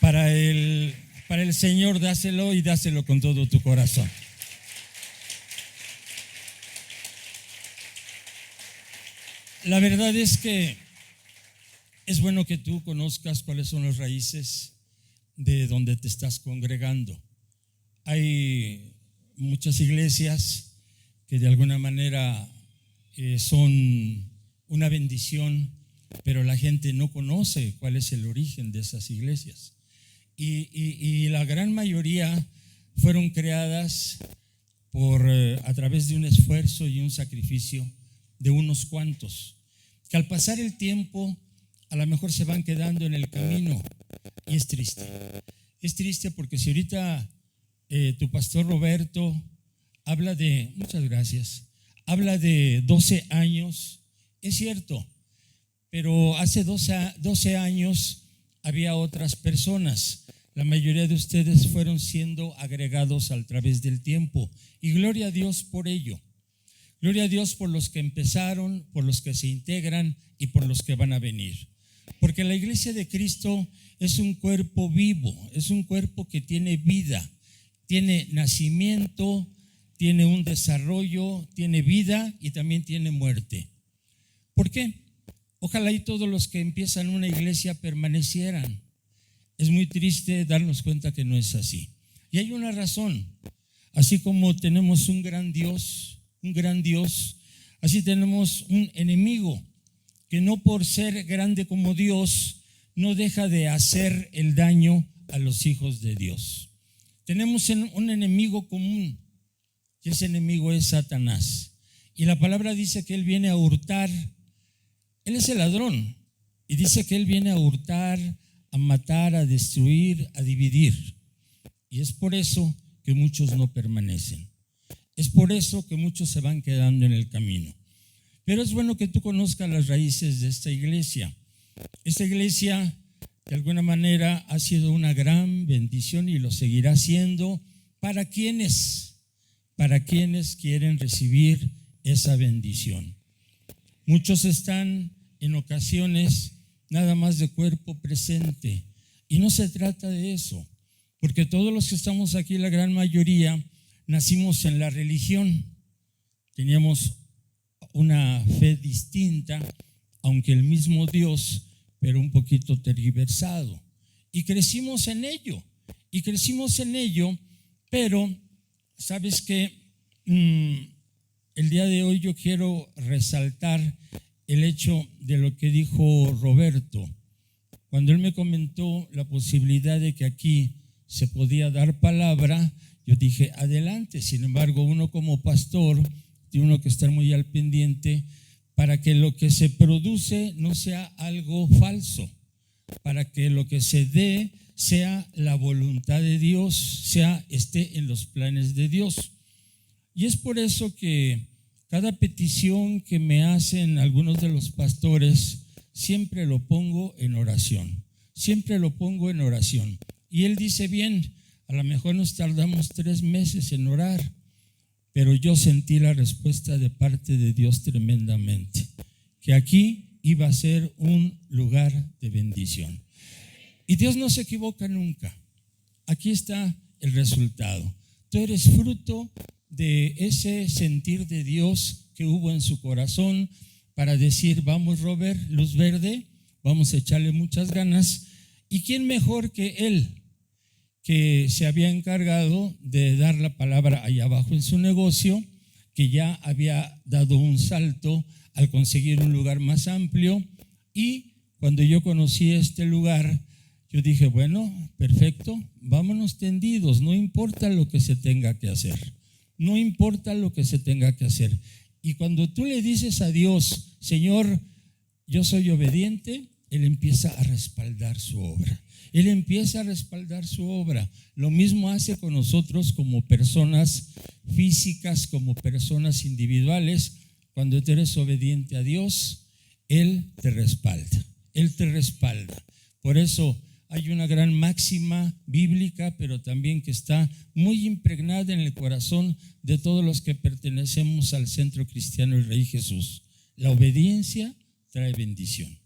Para el Señor, dáselo y dáselo con todo tu corazón. La verdad es que es bueno que tú conozcas cuáles son las raíces de donde te estás congregando. Hay muchas iglesias que de alguna manera son una bendición, pero la gente no conoce cuál es el origen de esas iglesias. Y la gran mayoría fueron creadas a través de un esfuerzo y un sacrificio de unos cuantos, que al pasar el tiempo a lo mejor se van quedando en el camino, y es triste. Es triste porque si ahorita tu pastor Roberto habla de, muchas gracias, habla de 12 años, es cierto, pero hace 12 años había otras personas. La mayoría de ustedes fueron siendo agregados a través del tiempo, y gloria a Dios por ello. Gloria a Dios por los que empezaron, por los que se integran y por los que van a venir. Porque la iglesia de Cristo es un cuerpo vivo, es un cuerpo que tiene vida, tiene nacimiento, tiene un desarrollo, tiene vida y también tiene muerte. ¿Por qué? Ojalá y todos los que empiezan una iglesia permanecieran. Es muy triste darnos cuenta que no es así. Y hay una razón. Así como tenemos un gran Dios, así tenemos un enemigo que no por ser grande como Dios no deja de hacer el daño a los hijos de Dios. Tenemos un enemigo común, y ese enemigo es Satanás. Y la palabra dice que él viene a hurtar. Él es el ladrón, y dice que él viene a hurtar, a matar, a destruir, a dividir. Y es por eso que muchos no permanecen. Es por eso que muchos se van quedando en el camino. Pero es bueno que tú conozcas las raíces de esta iglesia. Esta iglesia, de alguna manera, ha sido una gran bendición y lo seguirá siendo para quienes quieren recibir esa bendición. Muchos están en ocasiones nada más de cuerpo presente, y no se trata de eso, porque todos los que estamos aquí, la gran mayoría, nacimos en la religión, teníamos una fe distinta, aunque el mismo Dios, pero un poquito tergiversado, y crecimos en ello, pero sabes que el día de hoy yo quiero resaltar el hecho de lo que dijo Roberto. Cuando él me comentó la posibilidad de que aquí se podía dar palabra, yo dije, adelante. Sin embargo, uno como pastor tiene uno que estar muy al pendiente para que lo que se produce no sea algo falso, para que lo que se dé sea la voluntad de Dios, esté en los planes de Dios. Y es por eso que cada petición que me hacen algunos de los pastores, siempre lo pongo en oración. Y él dice, bien, a lo mejor nos tardamos 3 meses en orar, pero yo sentí la respuesta de parte de Dios tremendamente, que aquí iba a ser un lugar de bendición. Y Dios no se equivoca nunca. Aquí está el resultado. Tú eres fruto de ese sentir de Dios que hubo en su corazón para decir, vamos Robert, luz verde, vamos a echarle muchas ganas. ¿Y quién mejor que él, que se había encargado de dar la palabra allá abajo en su negocio, que ya había dado un salto al conseguir un lugar más amplio? Y cuando yo conocí este lugar, yo dije, bueno, perfecto, vámonos tendidos, no importa lo que se tenga que hacer. Y cuando tú le dices a Dios, Señor, yo soy obediente, Él empieza a respaldar su obra. Lo mismo hace con nosotros como personas físicas, como personas individuales. Cuando tú eres obediente a Dios, Él te respalda. Por eso hay una gran máxima bíblica, pero también que está muy impregnada en el corazón de todos los que pertenecemos al Centro Cristiano El Rey Jesús. La obediencia trae bendición.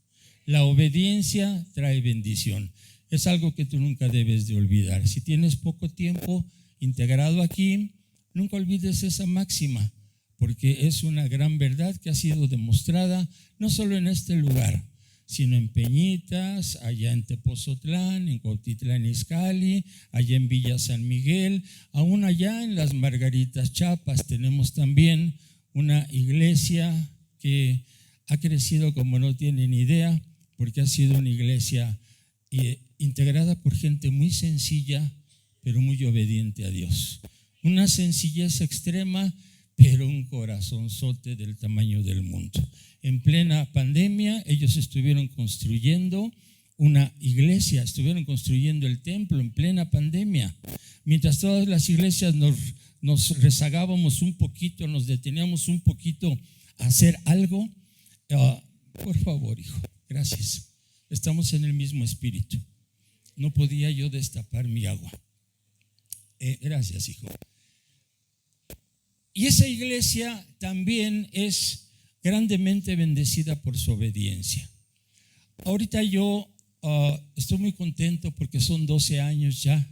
es algo que tú nunca debes de olvidar. Si tienes poco tiempo integrado aquí, nunca olvides esa máxima, porque es una gran verdad que ha sido demostrada no solo en este lugar, sino en Peñitas, allá en Tepozotlán, en Cuautitlán Izcalli, allá en Villa San Miguel, aún allá en las Margaritas, Chiapas, tenemos también una iglesia que ha crecido como no tienen idea, porque ha sido una iglesia integrada por gente muy sencilla, pero muy obediente a Dios. Una sencillez extrema, pero un corazonzote del tamaño del mundo. En plena pandemia, ellos estuvieron construyendo una iglesia, estuvieron construyendo el templo en plena pandemia. Mientras todas las iglesias nos rezagábamos un poquito, nos deteníamos un poquito a hacer algo. Por favor, hijo, gracias. Estamos en el mismo espíritu. No podía yo destapar mi agua. Gracias, hijo. Y esa iglesia también es grandemente bendecida por su obediencia. Ahorita yo estoy muy contento porque son 12 años ya,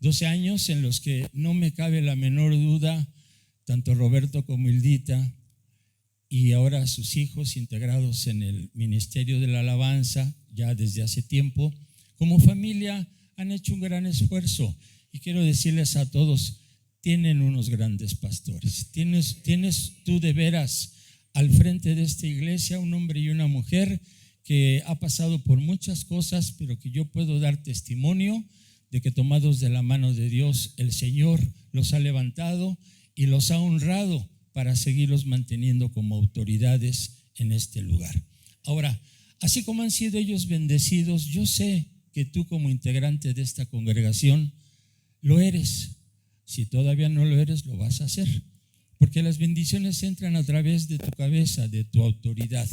12 años en los que no me cabe la menor duda, tanto Roberto como Hildita, y ahora sus hijos integrados en el Ministerio de la Alabanza, ya desde hace tiempo, como familia han hecho un gran esfuerzo. Y quiero decirles a todos, tienen unos grandes pastores. Tienes tú de veras al frente de esta iglesia un hombre y una mujer que ha pasado por muchas cosas, pero que yo puedo dar testimonio de que tomados de la mano de Dios, el Señor los ha levantado y los ha honrado para seguirlos manteniendo como autoridades en este lugar. Ahora, así como han sido ellos bendecidos, yo sé que tú como integrante de esta congregación lo eres. Si todavía no lo eres, lo vas a hacer, porque las bendiciones entran a través de tu cabeza, de tu autoridad.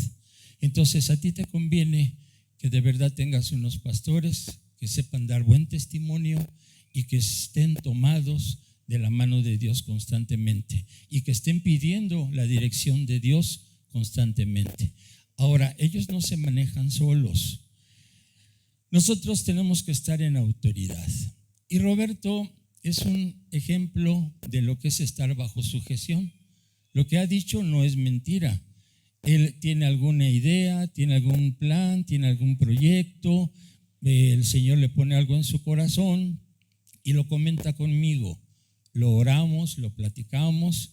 Entonces a ti te conviene que de verdad tengas unos pastores que sepan dar buen testimonio y que estén tomados de la mano de Dios constantemente y que estén pidiendo la dirección de Dios constantemente. Ahora, ellos no se manejan solos. Nosotros tenemos que estar en autoridad. Y Roberto es un ejemplo de lo que es estar bajo sujeción. Lo que ha dicho no es mentira. Él tiene alguna idea, tiene algún plan, tiene algún proyecto, el Señor le pone algo en su corazón y lo comenta conmigo. Lo oramos, lo platicamos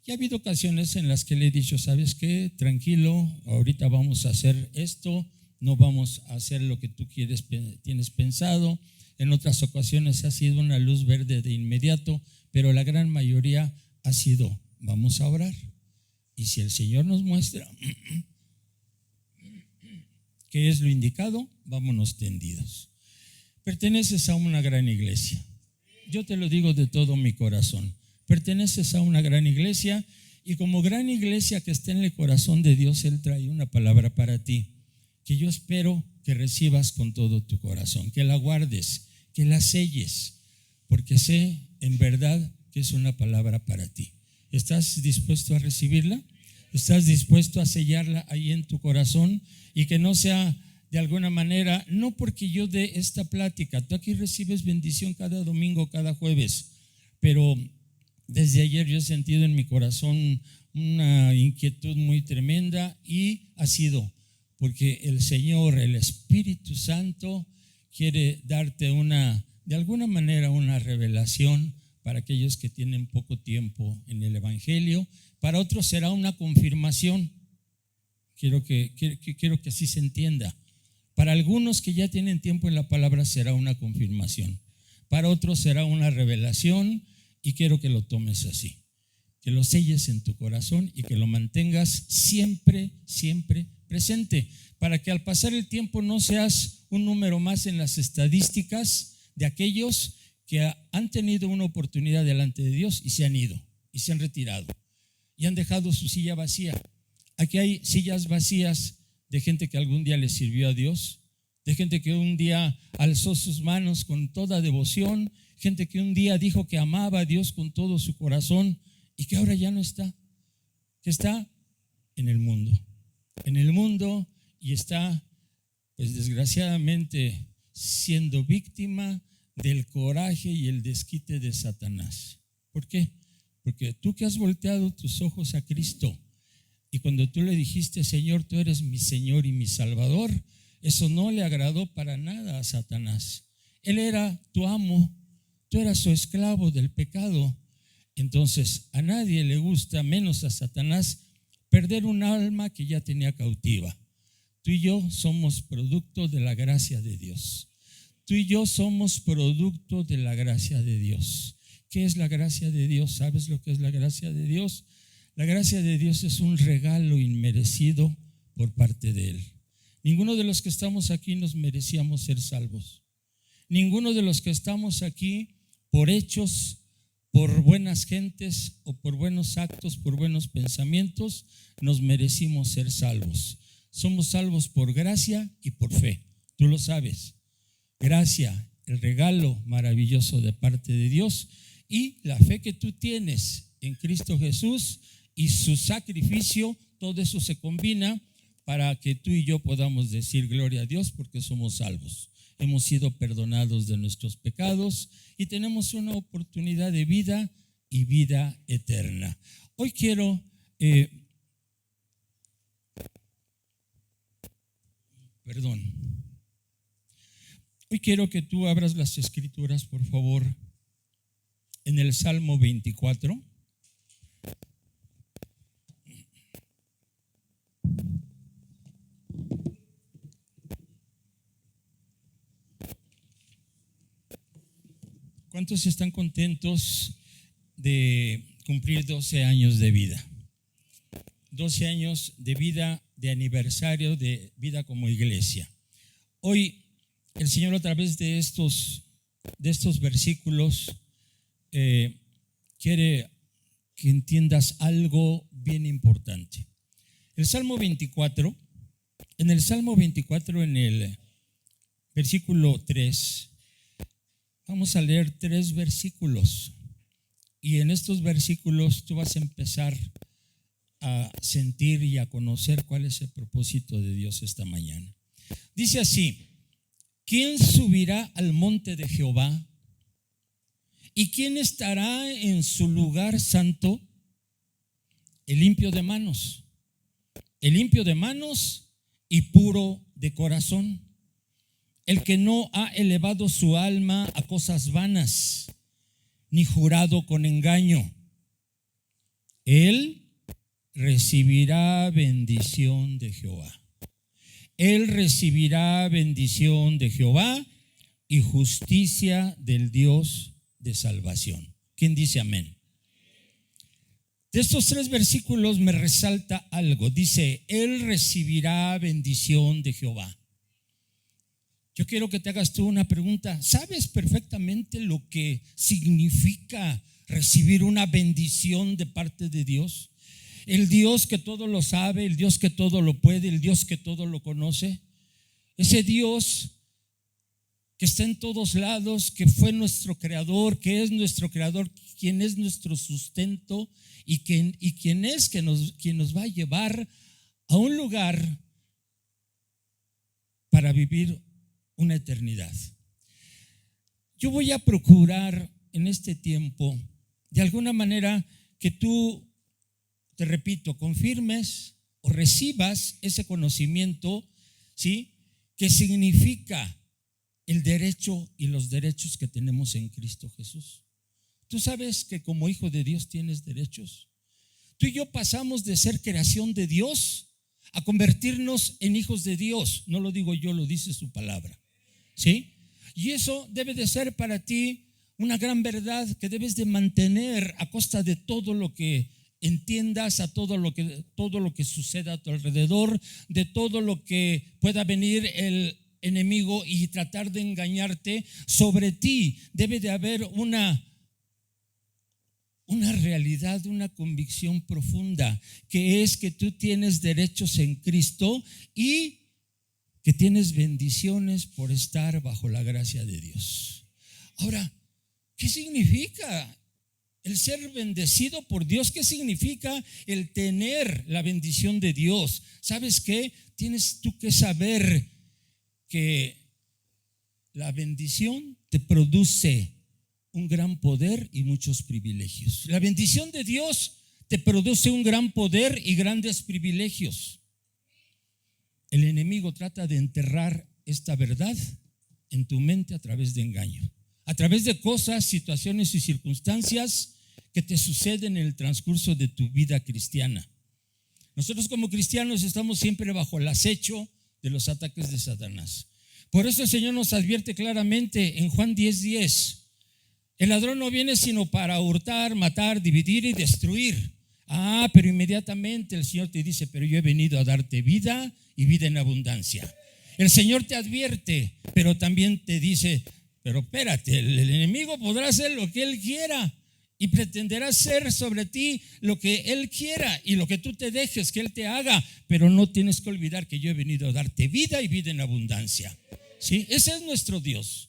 y ha habido ocasiones en las que le he dicho, ¿sabes qué? Tranquilo, ahorita vamos a hacer esto, no vamos a hacer lo que tú tienes pensado. En otras ocasiones ha sido una luz verde de inmediato, pero la gran mayoría ha sido, vamos a orar. Y si el Señor nos muestra qué es lo indicado, vámonos tendidos. Perteneces a una gran iglesia. Yo te lo digo de todo mi corazón. Perteneces a una gran iglesia y como gran iglesia que está en el corazón de Dios, Él trae una palabra para ti que yo espero que recibas con todo tu corazón, que la guardes, que la selles, porque sé en verdad que es una palabra para ti. ¿Estás dispuesto a recibirla? ¿Estás dispuesto a sellarla ahí en tu corazón y que no sea de alguna manera, no porque yo dé esta plática, tú aquí recibes bendición cada domingo, cada jueves, pero desde ayer yo he sentido en mi corazón una inquietud muy tremenda y ha sido porque el Señor, el Espíritu Santo quiere darte de alguna manera una revelación para aquellos que tienen poco tiempo en el Evangelio. Para otros será una confirmación. Quiero que así se entienda. Para algunos que ya tienen tiempo en la palabra será una confirmación. Para otros será una revelación y quiero que lo tomes así. Que lo selles en tu corazón y que lo mantengas siempre, siempre presente, para que al pasar el tiempo no seas un número más en las estadísticas de aquellos que han tenido una oportunidad delante de Dios y se han ido y se han retirado y han dejado su silla vacía. Aquí hay sillas vacías de gente que algún día le sirvió a Dios, de gente que un día alzó sus manos con toda devoción, gente que un día dijo que amaba a Dios con todo su corazón y que ahora ya no está, que está en el mundo y está, pues desgraciadamente, siendo víctima del coraje y el desquite de Satanás. ¿Por qué? Porque tú que has volteado tus ojos a Cristo y cuando tú le dijiste, Señor, tú eres mi Señor y mi Salvador, eso no le agradó para nada a Satanás. Él era tu amo, tú eras su esclavo del pecado. Entonces a nadie le gusta, menos a Satanás, perder un alma que ya tenía cautiva. Tú y yo somos producto de la gracia de Dios. Tú y yo somos producto de la gracia de Dios. ¿Qué es la gracia de Dios? ¿Sabes lo que es la gracia de Dios? La gracia de Dios es un regalo inmerecido por parte de Él. Ninguno de los que estamos aquí nos merecíamos ser salvos. Ninguno de los que estamos aquí por hechos, por buenas gentes o por buenos actos, por buenos pensamientos, nos merecimos ser salvos. Somos salvos por gracia y por fe. Tú lo sabes. Gracia, el regalo maravilloso de parte de Dios, y la fe que tú tienes en Cristo Jesús y su sacrificio, todo eso se combina para que tú y yo podamos decir gloria a Dios porque somos salvos. Hemos sido perdonados de nuestros pecados y tenemos una oportunidad de vida y vida eterna. Hoy quiero Hoy quiero que tú abras las escrituras, por favor, en el Salmo 24. ¿Cuántos están contentos de cumplir 12 años de vida? 12 años de vida, de aniversario de vida como iglesia. Hoy el Señor, a través de estos versículos, quiere que entiendas algo bien importante. El Salmo 24, en el Salmo 24, en el versículo 3, vamos a leer 3 versículos. Y en estos versículos tú vas a empezar a sentir y a conocer cuál es el propósito de Dios esta mañana. Dice así: ¿quién subirá al monte de Jehová? ¿Y quién estará en su lugar santo? El limpio de manos y puro de corazón, el que no ha elevado su alma a cosas vanas, ni jurado con engaño. Él recibirá bendición de Jehová. Él recibirá bendición de Jehová y justicia del Dios de salvación. ¿Quién dice amén? De estos 3 versículos me resalta algo. Dice, Él recibirá bendición de Jehová. Yo quiero que te hagas tú una pregunta. ¿Sabes perfectamente lo que significa recibir una bendición de parte de Dios? El Dios que todo lo sabe, el Dios que todo lo puede, el Dios que todo lo conoce. Ese Dios que está en todos lados, que fue nuestro creador, que es nuestro creador, quien es nuestro sustento y quien nos va a llevar a un lugar para vivir una eternidad. Yo voy a procurar en este tiempo, de alguna manera, que tú, te repito, confirmes o recibas ese conocimiento, ¿sí?, que significa el derecho y los derechos que tenemos en Cristo Jesús. Tú sabes que como hijo de Dios tienes derechos. Tú y yo pasamos de ser creación de Dios a convertirnos en hijos de Dios. No lo digo yo, lo dice su palabra, ¿sí? Y eso debe de ser para ti una gran verdad que debes de mantener a costa de todo lo que entiendas, a todo lo que suceda a tu alrededor, de todo lo que pueda venir el enemigo y tratar de engañarte. Sobre ti debe de haber una realidad, una convicción profunda, que es que tú tienes derechos en Cristo y que tienes bendiciones por estar bajo la gracia de Dios. Ahora, ¿qué significa el ser bendecido por Dios? ¿Qué significa el tener la bendición de Dios? ¿Sabes qué? Tienes tú que saber que La bendición te produce un gran poder y muchos privilegios. La bendición de Dios te produce un gran poder y grandes privilegios. El enemigo trata de enterrar esta verdad en tu mente a través de engaño, a través de cosas, situaciones y circunstancias que te suceden en el transcurso de tu vida cristiana. Nosotros como cristianos estamos siempre bajo el acecho de los ataques de Satanás. Por eso el Señor nos advierte claramente en Juan 10:10. El ladrón no viene sino para hurtar, matar, dividir y destruir. Pero inmediatamente el Señor te dice, pero yo he venido a darte vida y vida en abundancia. El Señor te advierte, pero también te dice, pero espérate, el enemigo podrá hacer lo que él quiera y pretenderá hacer sobre ti lo que él quiera y lo que tú te dejes que él te haga, pero no tienes que olvidar que yo he venido a darte vida y vida en abundancia. ¿Sí? Ese es nuestro Dios.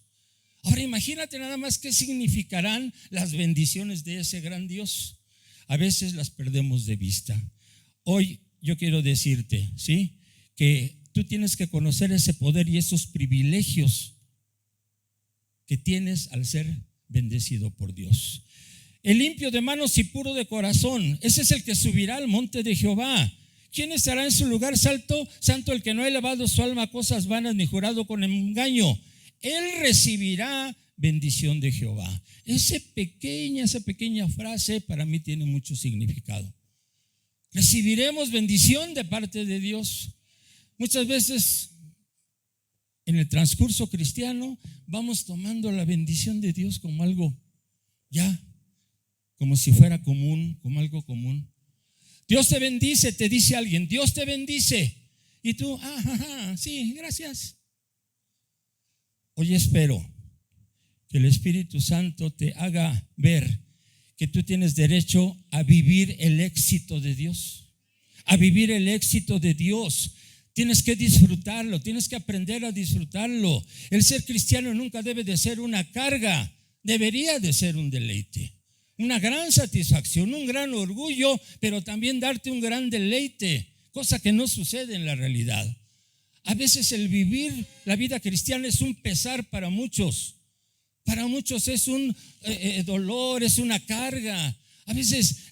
Ahora imagínate nada más qué significarán las bendiciones de ese gran Dios. A veces las perdemos de vista. Hoy yo quiero decirte, ¿sí?, que tú tienes que conocer ese poder y esos privilegios que tienes al ser bendecido por Dios. El limpio de manos y puro de corazón, ese es el que subirá al monte de Jehová. ¿Quién estará en su lugar santo? Santo el que no ha elevado su alma a cosas vanas ni jurado con engaño. Él recibirá bendición de Jehová. Esa pequeña frase para mí tiene mucho significado. Recibiremos bendición de parte de Dios. Muchas veces en el transcurso cristiano vamos tomando la bendición de Dios como algo ya, como si fuera común, como algo común. Dios te bendice, te dice alguien, Dios te bendice. Y tú, sí, gracias. Hoy espero que el Espíritu Santo te haga ver que tú tienes derecho a vivir el éxito de Dios, a vivir el éxito de Dios. Tienes que disfrutarlo, tienes que aprender a disfrutarlo. El ser cristiano nunca debe de ser una carga, debería de ser un deleite, una gran satisfacción, un gran orgullo, pero también darte un gran deleite, cosa que no sucede en la realidad. A veces el vivir la vida cristiana es un pesar para muchos. Para muchos es un dolor, es una carga. A veces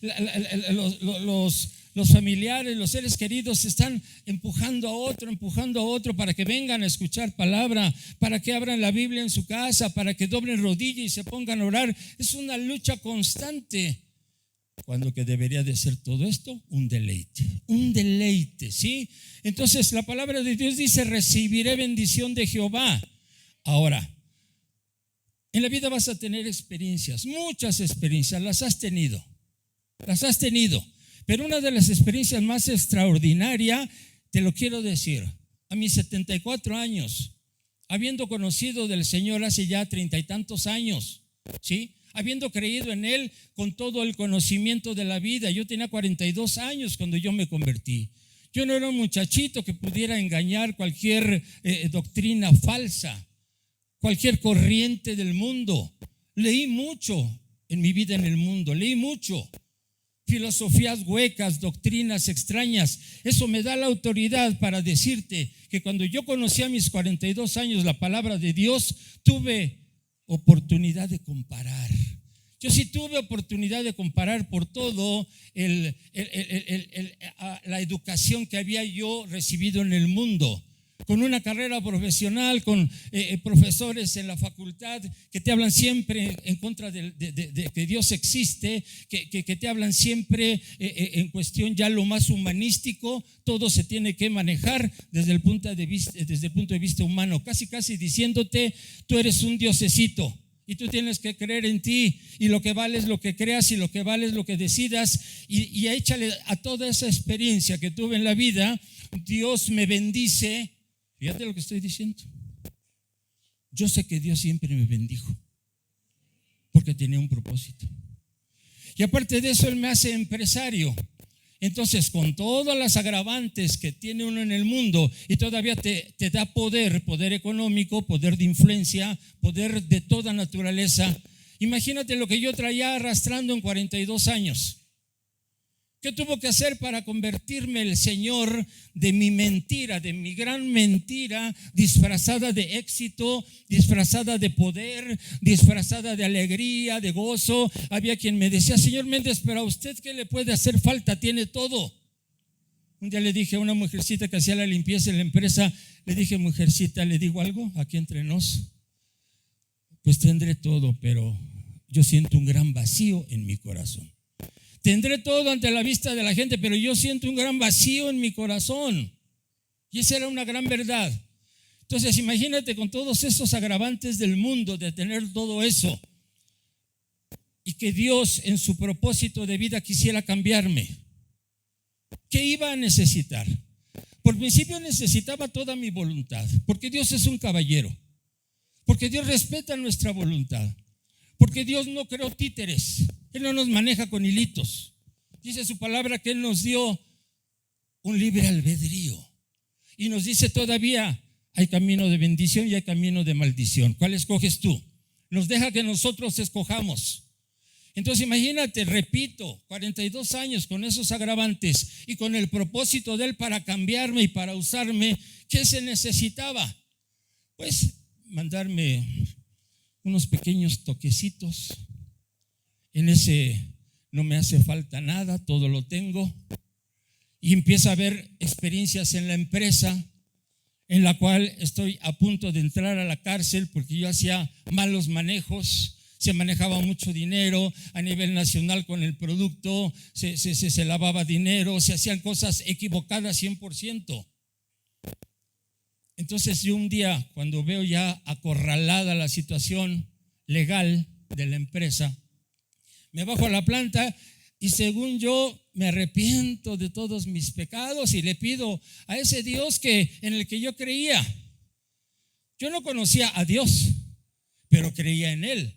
los familiares, los seres queridos están empujando a otro para que vengan a escuchar palabra, para que abran la Biblia en su casa, para que doblen rodilla y se pongan a orar. Es una lucha constante, cuando que debería de ser todo esto un deleite, ¿sí? Entonces la palabra de Dios dice, recibiré bendición de Jehová. Ahora, en la vida vas a tener experiencias, muchas experiencias, las has tenido, pero una de las experiencias más extraordinarias, te lo quiero decir, a mis 74 años, habiendo conocido del Señor hace ya 30 y tantos años, ¿sí?, habiendo creído en Él con todo el conocimiento de la vida. Yo tenía 42 años cuando yo me convertí. Yo no era un muchachito que pudiera engañar cualquier doctrina falsa, cualquier corriente del mundo. Leí mucho en mi vida en el mundo, leí mucho. Filosofías huecas, doctrinas extrañas. Eso me da la autoridad para decirte que cuando yo conocí a mis 42 años la palabra de Dios, tuve oportunidad de comparar. Yo sí tuve oportunidad de comparar por todo la educación que había yo recibido en el mundo, con una carrera profesional, con profesores en la facultad que te hablan siempre en contra de que Dios existe, que te hablan siempre en cuestión ya lo más humanístico. Todo se tiene que manejar desde el punto de vista humano, casi diciéndote, tú eres un diosecito y tú tienes que creer en ti, y lo que vale es lo que creas, y lo que vale es lo que decidas. Y échale a toda esa experiencia que tuve en la vida, Dios me bendice. Fíjate lo que estoy diciendo. Yo sé que Dios siempre me bendijo porque tenía un propósito. Y aparte de eso, Él me hace empresario. Entonces, con todas las agravantes que tiene uno en el mundo, y todavía te da poder económico, poder de influencia, poder de toda naturaleza. Imagínate lo que yo traía arrastrando en 42 años. ¿Qué tuvo que hacer para convertirme el Señor de mi mentira, de mi gran mentira, disfrazada de éxito, disfrazada de poder, disfrazada de alegría, de gozo? Había quien me decía: señor Méndez, pero a usted ¿qué le puede hacer falta? Tiene todo. Un día le dije a una mujercita que hacía la limpieza en la empresa, le dije: mujercita, ¿le digo algo aquí entre nos? Pues tendré todo, pero yo siento un gran vacío en mi corazón. Tendré todo ante la vista de la gente, pero yo siento un gran vacío en mi corazón. Y esa era una gran verdad. Entonces imagínate, con todos esos agravantes del mundo, de tener todo eso, y que Dios en su propósito de vida quisiera cambiarme, ¿qué iba a necesitar? Por principio necesitaba toda mi voluntad, porque Dios es un caballero, porque Dios respeta nuestra voluntad, porque Dios no creó títeres. Él no nos maneja con hilitos. Dice su palabra que Él nos dio un libre albedrío. Y nos dice todavía: hay camino de bendición y hay camino de maldición. ¿Cuál escoges tú? Nos deja que nosotros escojamos. Entonces imagínate, repito, 42 años con esos agravantes y con el propósito de Él para cambiarme y para usarme. ¿Qué se necesitaba? Pues mandarme unos pequeños toquecitos. En ese no me hace falta nada, todo lo tengo. Y empieza a haber experiencias en la empresa en la cual estoy a punto de entrar a la cárcel porque yo hacía malos manejos. Se manejaba mucho dinero a nivel nacional con el producto, se lavaba dinero, se hacían cosas equivocadas 100%. Entonces yo un día, cuando veo ya acorralada la situación legal de la empresa, me bajo a la planta y según yo me arrepiento de todos mis pecados y le pido a ese Dios en el que yo creía. Yo no conocía a Dios, pero creía en Él.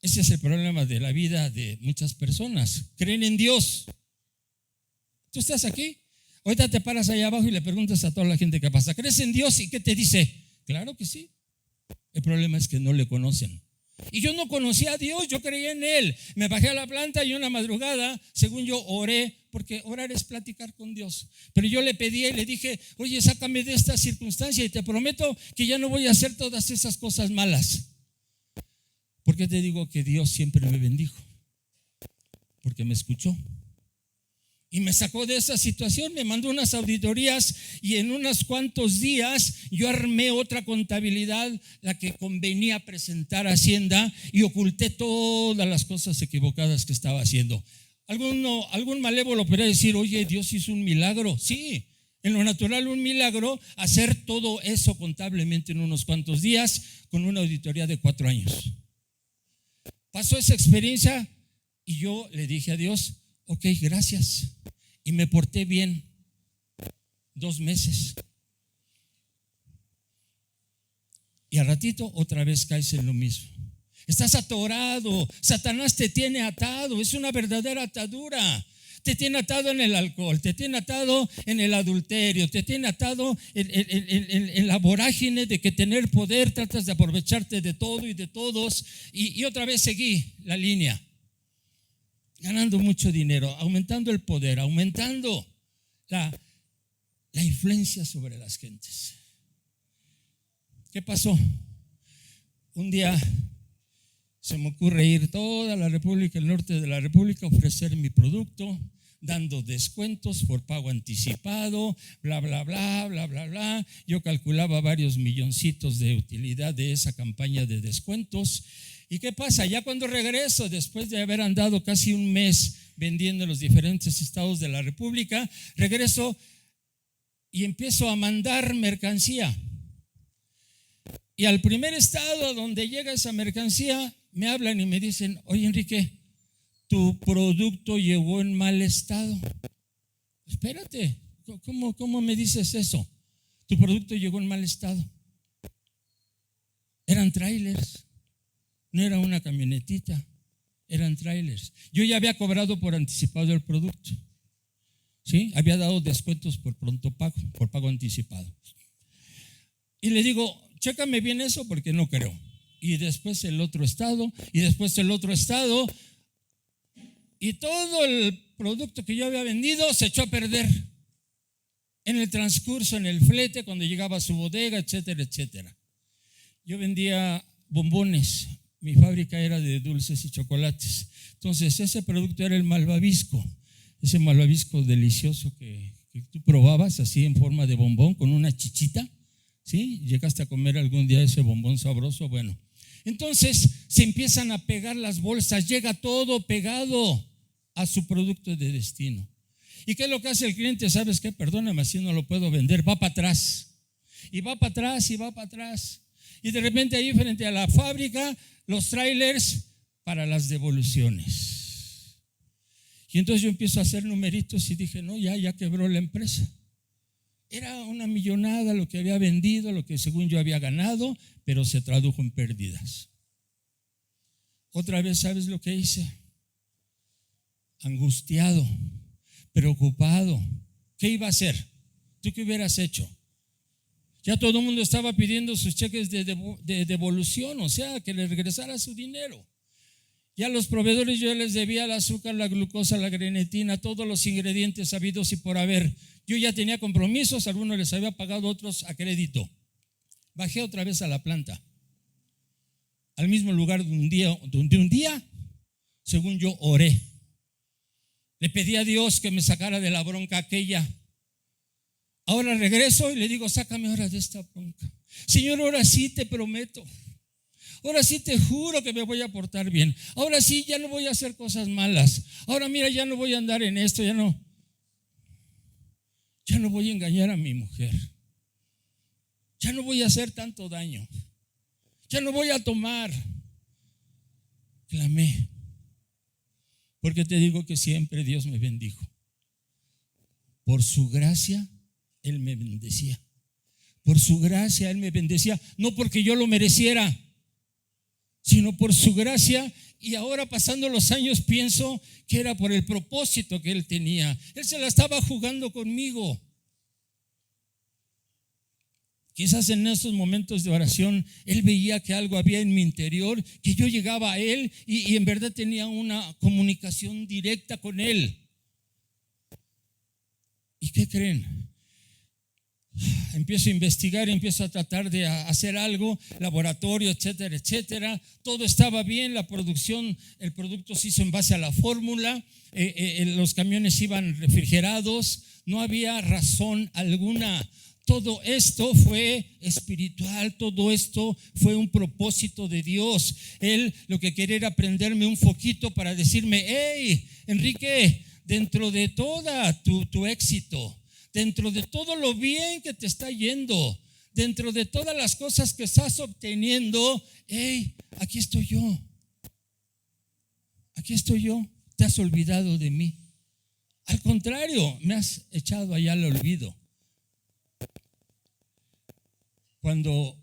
Ese es el problema de la vida de muchas personas. Creen en Dios. Tú estás aquí, ahorita te paras allá abajo y le preguntas a toda la gente que pasa: ¿crees en Dios? ¿Y qué te dice? Claro que sí. El problema es que no le conocen. Y yo no conocía a Dios, yo creía en Él. Me bajé a la planta y una madrugada, según yo, oré, porque orar es platicar con Dios. Pero yo le pedí y le dije: oye, sácame de esta circunstancia y te prometo que ya no voy a hacer todas esas cosas malas. ¿Por qué te digo que Dios siempre me bendijo? Porque me escuchó y me sacó de esa situación, me mandó unas auditorías y en unos cuantos días yo armé otra contabilidad, la que convenía presentar a Hacienda, y oculté todas las cosas equivocadas que estaba haciendo. Algún malévolo podría decir: oye, Dios hizo un milagro. Sí, en lo natural un milagro, hacer todo eso contablemente en unos cuantos días con una auditoría de 4 años. Pasó esa experiencia y yo le dije a Dios: ok, gracias. Y me porté bien 2 meses. Y al ratito otra vez caes en lo mismo. Estás atorado. Satanás te tiene atado. Es una verdadera atadura. Te tiene atado en el alcohol, te tiene atado en el adulterio, te tiene atado en la vorágine de que tener poder, tratas de aprovecharte de todo y de todos. Y otra vez seguí la línea, ganando mucho dinero, aumentando el poder, aumentando la influencia sobre las gentes. ¿Qué pasó? Un día se me ocurre ir toda la República, el norte de la República, ofrecer mi producto, dando descuentos por pago anticipado, bla, bla, bla, bla, bla, bla. Yo calculaba varios milloncitos de utilidad de esa campaña de descuentos. ¿Y qué pasa? Ya cuando regreso, después de haber andado casi un mes vendiendo en los diferentes estados de la República, regreso y empiezo a mandar mercancía. Y al primer estado a donde llega esa mercancía, me hablan y me dicen: oye, Enrique, tu producto llegó en mal estado. Espérate, ¿cómo me dices eso? Tu producto llegó en mal estado. Eran trailers, no era una camionetita, eran trailers. Yo ya había cobrado por anticipado el producto, ¿sí? Había dado descuentos por pronto pago, por pago anticipado. Y le digo: chécame bien eso porque no creo. Y después el otro estado, y después el otro estado, y todo el producto que yo había vendido se echó a perder en el transcurso, en el flete, cuando llegaba a su bodega, etcétera, etcétera. Yo vendía bombones, mi fábrica era de dulces y chocolates. Entonces ese producto era el malvavisco, ese malvavisco delicioso que tú probabas así en forma de bombón con una chichita, ¿sí? ¿Llegaste a comer algún día ese bombón sabroso? Bueno, entonces se empiezan a pegar las bolsas, llega todo pegado a su producto de destino. ¿Y qué es lo que hace el cliente? ¿Sabes qué? Perdóname, así no lo puedo vender. Va para atrás, y va para atrás, y va para atrás. Y de repente ahí frente a la fábrica, los trailers para las devoluciones. Y entonces yo empiezo a hacer numeritos y dije, no, ya quebró la empresa. Era una millonada lo que había vendido, lo que según yo había ganado, pero se tradujo en pérdidas. Otra vez, ¿sabes lo que hice? Angustiado, preocupado. ¿Qué iba a hacer? ¿Tú qué hubieras hecho? Ya todo el mundo estaba pidiendo sus cheques de devolución, o sea, que le regresara su dinero. Ya los proveedores yo les debía el azúcar, la glucosa, la grenetina, todos los ingredientes habidos y por haber. Yo ya tenía compromisos, algunos les había pagado, otros a crédito. Bajé otra vez a la planta, al mismo lugar donde un día, según yo, oré. Le pedí a Dios que me sacara de la bronca aquella. Ahora regreso y le digo, sácame ahora de esta bronca. Señor, ahora sí te prometo. Ahora sí te juro que me voy a portar bien. Ahora sí ya no voy a hacer cosas malas. Ahora mira, ya no voy a andar en esto, ya no voy a engañar a mi mujer. Ya no voy a hacer tanto daño. Ya no voy a tomar. Clamé. Porque te digo que siempre Dios me bendijo. Por su gracia, Él me bendecía. Por su gracia, Él me bendecía. No porque yo lo mereciera, sino por su gracia. Y ahora, pasando los años, pienso que era por el propósito que Él tenía. Él se la estaba jugando conmigo. Quizás en esos momentos de oración Él veía que algo había en mi interior, que yo llegaba a Él y en verdad tenía una comunicación directa con Él. ¿Y qué creen? Empiezo a investigar, empiezo a tratar de hacer algo, laboratorio, etcétera, etcétera. Todo estaba bien, la producción, el producto se hizo en base a la fórmula, los camiones iban refrigerados, no había razón alguna. Todo esto fue espiritual, todo esto fue un propósito de Dios. Él lo que quería era prenderme un foquito para decirme, hey, Enrique, dentro de toda tu éxito, dentro de todo lo bien que te está yendo, dentro de todas las cosas que estás obteniendo, hey, aquí estoy yo. Aquí estoy yo. Te has olvidado de mí. Al contrario, me has echado allá al olvido. Cuando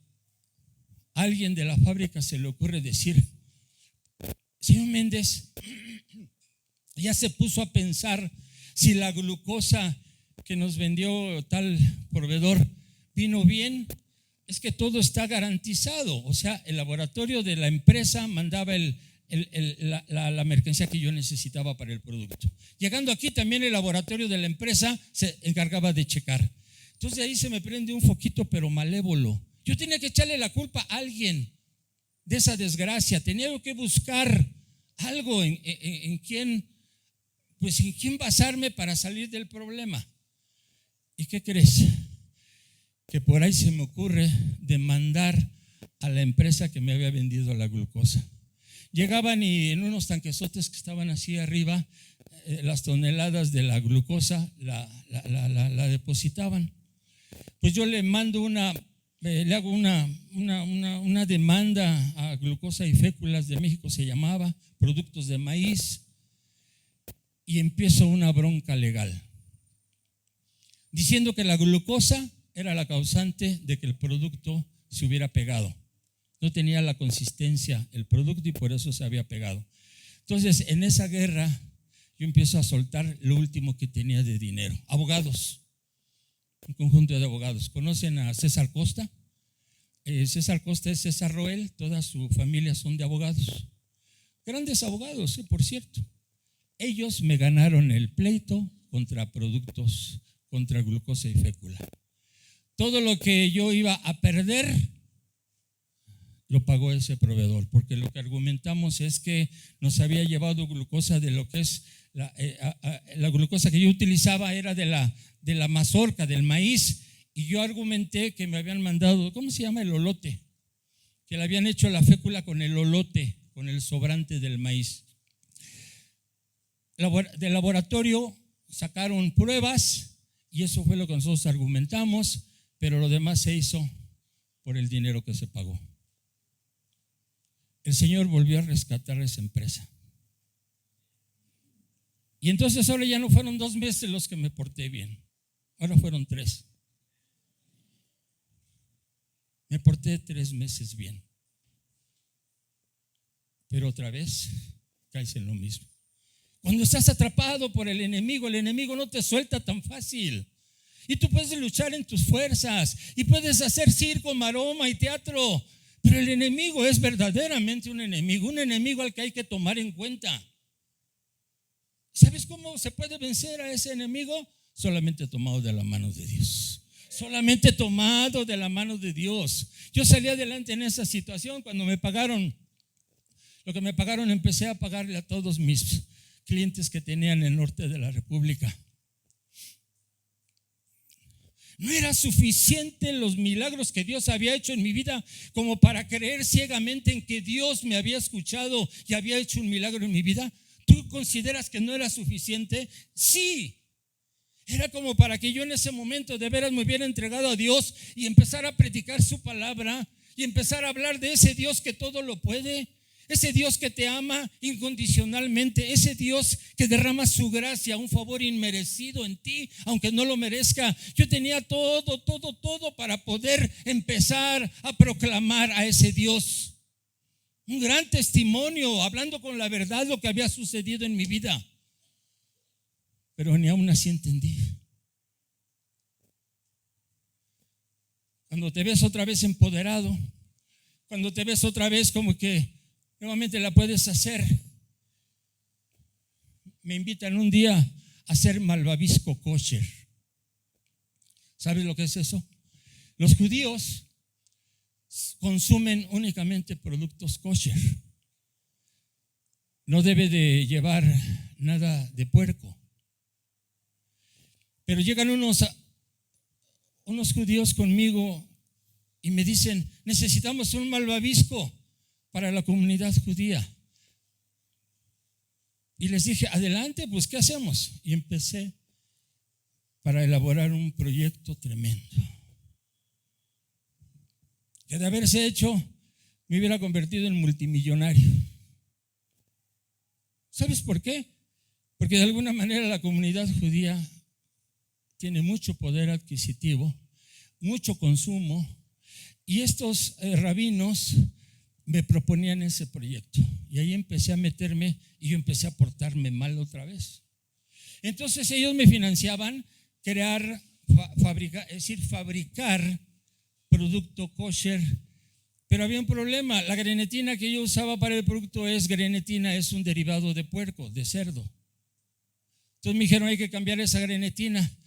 a alguien de la fábrica se le ocurre decir, señor Méndez, ya se puso a pensar si la glucosa que nos vendió tal proveedor vino bien, es que todo está garantizado. O sea, el laboratorio de la empresa mandaba la mercancía que yo necesitaba para el producto. Llegando aquí también el laboratorio de la empresa se encargaba de checar. Entonces ahí se me prende un foquito, pero malévolo. Yo tenía que echarle la culpa a alguien de esa desgracia. Tenía que buscar algo en quién basarme para salir del problema. ¿Y qué crees? Que por ahí se me ocurre demandar a la empresa que me había vendido la glucosa. Llegaban y en unos tanquesotes que estaban así arriba, las toneladas de la glucosa la depositaban. Pues yo le mando le hago una demanda a Glucosa y Féculas de México, se llamaba, productos de maíz, y empiezo una bronca legal, diciendo que la glucosa era la causante de que el producto se hubiera pegado. No tenía la consistencia el producto y por eso se había pegado. Entonces, en esa guerra, yo empiezo a soltar lo último que tenía de dinero. Abogados, un conjunto de abogados. ¿Conocen a César Costa? César Costa es César Roel, toda su familia son de abogados. Grandes abogados, por cierto. ellos me ganaron el pleito contra productos, contra glucosa y fécula. Todo lo que yo iba a perder lo pagó ese proveedor, porque lo que argumentamos es que nos había llevado glucosa de lo que es la glucosa que yo utilizaba era de la mazorca, del maíz, y yo argumenté que me habían mandado, ¿cómo se llama? El olote, que le habían hecho la fécula con el olote, con el sobrante del maíz. Del laboratorio sacaron pruebas y eso fue lo que nosotros argumentamos, pero lo demás se hizo por el dinero que se pagó. El Señor volvió a rescatar esa empresa. Y entonces ahora ya no fueron 2 meses los que me porté bien, ahora fueron 3. Me porté 3 meses bien, pero otra vez caes en lo mismo. Cuando estás atrapado por el enemigo no te suelta tan fácil. Y tú puedes luchar en tus fuerzas y puedes hacer circo, maroma y teatro, pero el enemigo es verdaderamente un enemigo al que hay que tomar en cuenta. ¿Sabes cómo se puede vencer a ese enemigo? Solamente tomado de la mano de Dios. Solamente tomado de la mano de Dios. Yo salí adelante en esa situación. Cuando me pagaron lo que me pagaron, empecé a pagarle a todos mis clientes que tenía en el norte de la República. No era suficiente los milagros que Dios había hecho en mi vida como para creer ciegamente en que Dios me había escuchado y había hecho un milagro en mi vida. ¿Tú consideras que no era suficiente? Sí. Era como para que yo en ese momento de veras me hubiera entregado a Dios y empezar a predicar su palabra y empezar a hablar de ese Dios que todo lo puede. Ese Dios que te ama incondicionalmente, ese Dios que derrama su gracia, un favor inmerecido en ti, aunque no lo merezca. Yo tenía todo para poder empezar a proclamar a ese Dios. Un gran testimonio, hablando con la verdad lo que había sucedido en mi vida. Pero ni aún así entendí. Cuando te ves otra vez empoderado, cuando te ves otra vez como que nuevamente la puedes hacer. Me invitan un día a hacer malvavisco kosher. ¿Sabes lo que es eso? Los judíos consumen únicamente productos kosher. No debe de llevar nada de puerco. Pero llegan unos judíos conmigo y me dicen: necesitamos un malvavisco para la comunidad judía. Y les dije: adelante, pues ¿qué hacemos? Y empecé para elaborar un proyecto tremendo que de haberse hecho me hubiera convertido en multimillonario. ¿Sabes por qué? Porque de alguna manera la comunidad judía tiene mucho poder adquisitivo, mucho consumo, y estos rabinos me proponían ese proyecto. Y ahí empecé a meterme y yo empecé a portarme mal otra vez. Entonces ellos me financiaban fabricar producto kosher. Pero había un problema. La grenetina que yo usaba para el producto es un derivado de puerco, de cerdo. Entonces me dijeron: hay que cambiar esa grenetina.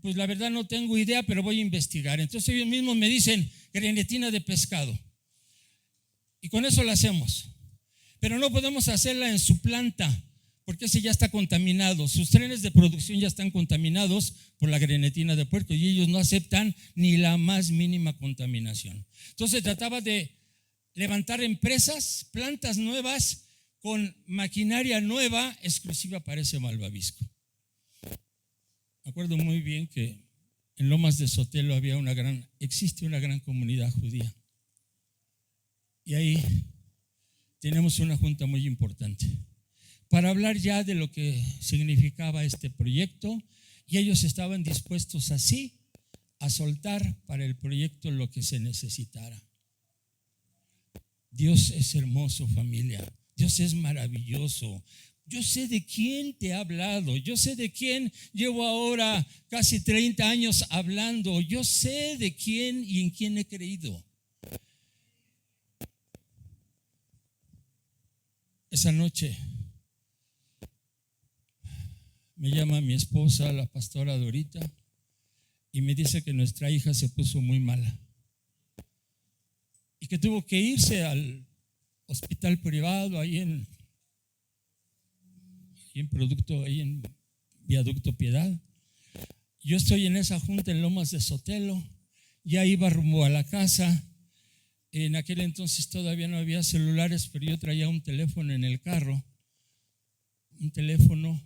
Pues la verdad no tengo idea, pero voy a investigar. Entonces ellos mismos me dicen: grenetina de pescado. Y con eso la hacemos. Pero no podemos hacerla en su planta, porque ese ya está contaminado. Sus trenes de producción ya están contaminados por la grenetina de puerco y ellos no aceptan ni la más mínima contaminación. Entonces trataba de levantar empresas, plantas nuevas con maquinaria nueva exclusiva para ese malvavisco. Me acuerdo muy bien que en Lomas de Sotelo existe una gran comunidad judía. Y ahí tenemos una junta muy importante para hablar ya de lo que significaba este proyecto, y ellos estaban dispuestos así a soltar para el proyecto lo que se necesitara. Dios es hermoso, familia. Dios es maravilloso. Yo sé de quién te he hablado. Yo sé de quién llevo ahora casi 30 años hablando. Yo sé de quién y en quién he creído. Esa noche Me llama mi esposa, la pastora Dorita, y me dice que nuestra hija se puso muy mala y que tuvo que irse al hospital privado ahí en Viaducto Piedad. Yo estoy en esa junta en Lomas de Sotelo, ya iba rumbo a la casa. En aquel entonces todavía no había celulares, pero yo traía un teléfono en el carro, un teléfono.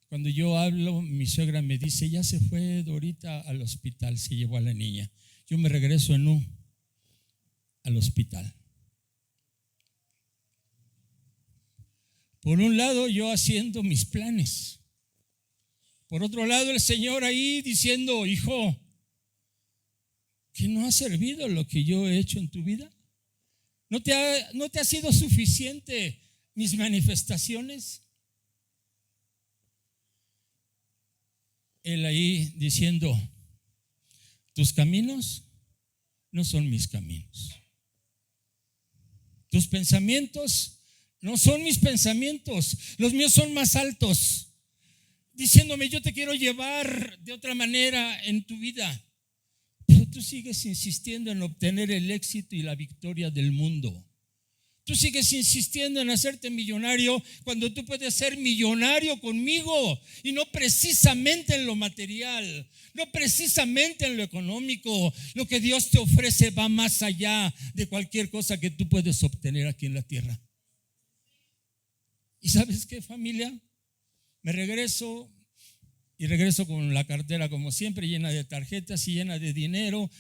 Cuando yo hablo, mi suegra me dice: ya se fue Dorita al hospital, se llevó a la niña. Yo me regreso al hospital. Por un lado, yo haciendo mis planes. Por otro lado, el Señor ahí diciendo: hijo, ¿que no ha servido lo que yo he hecho en tu vida? ¿No te ha sido suficiente mis manifestaciones? Él ahí diciendo: tus caminos no son mis caminos. Tus pensamientos no son mis pensamientos. Los míos son más altos. Diciéndome: yo te quiero llevar de otra manera en tu vida. Pero tú sigues insistiendo en obtener el éxito y la victoria del mundo. Tú sigues insistiendo en hacerte millonario cuando tú puedes ser millonario conmigo, y no precisamente en lo material, no precisamente en lo económico. Lo que Dios te ofrece va más allá de cualquier cosa que tú puedes obtener aquí en la tierra. ¿Y sabes qué, familia? Me regreso con la cartera como siempre, llena de tarjetas y llena de dinero.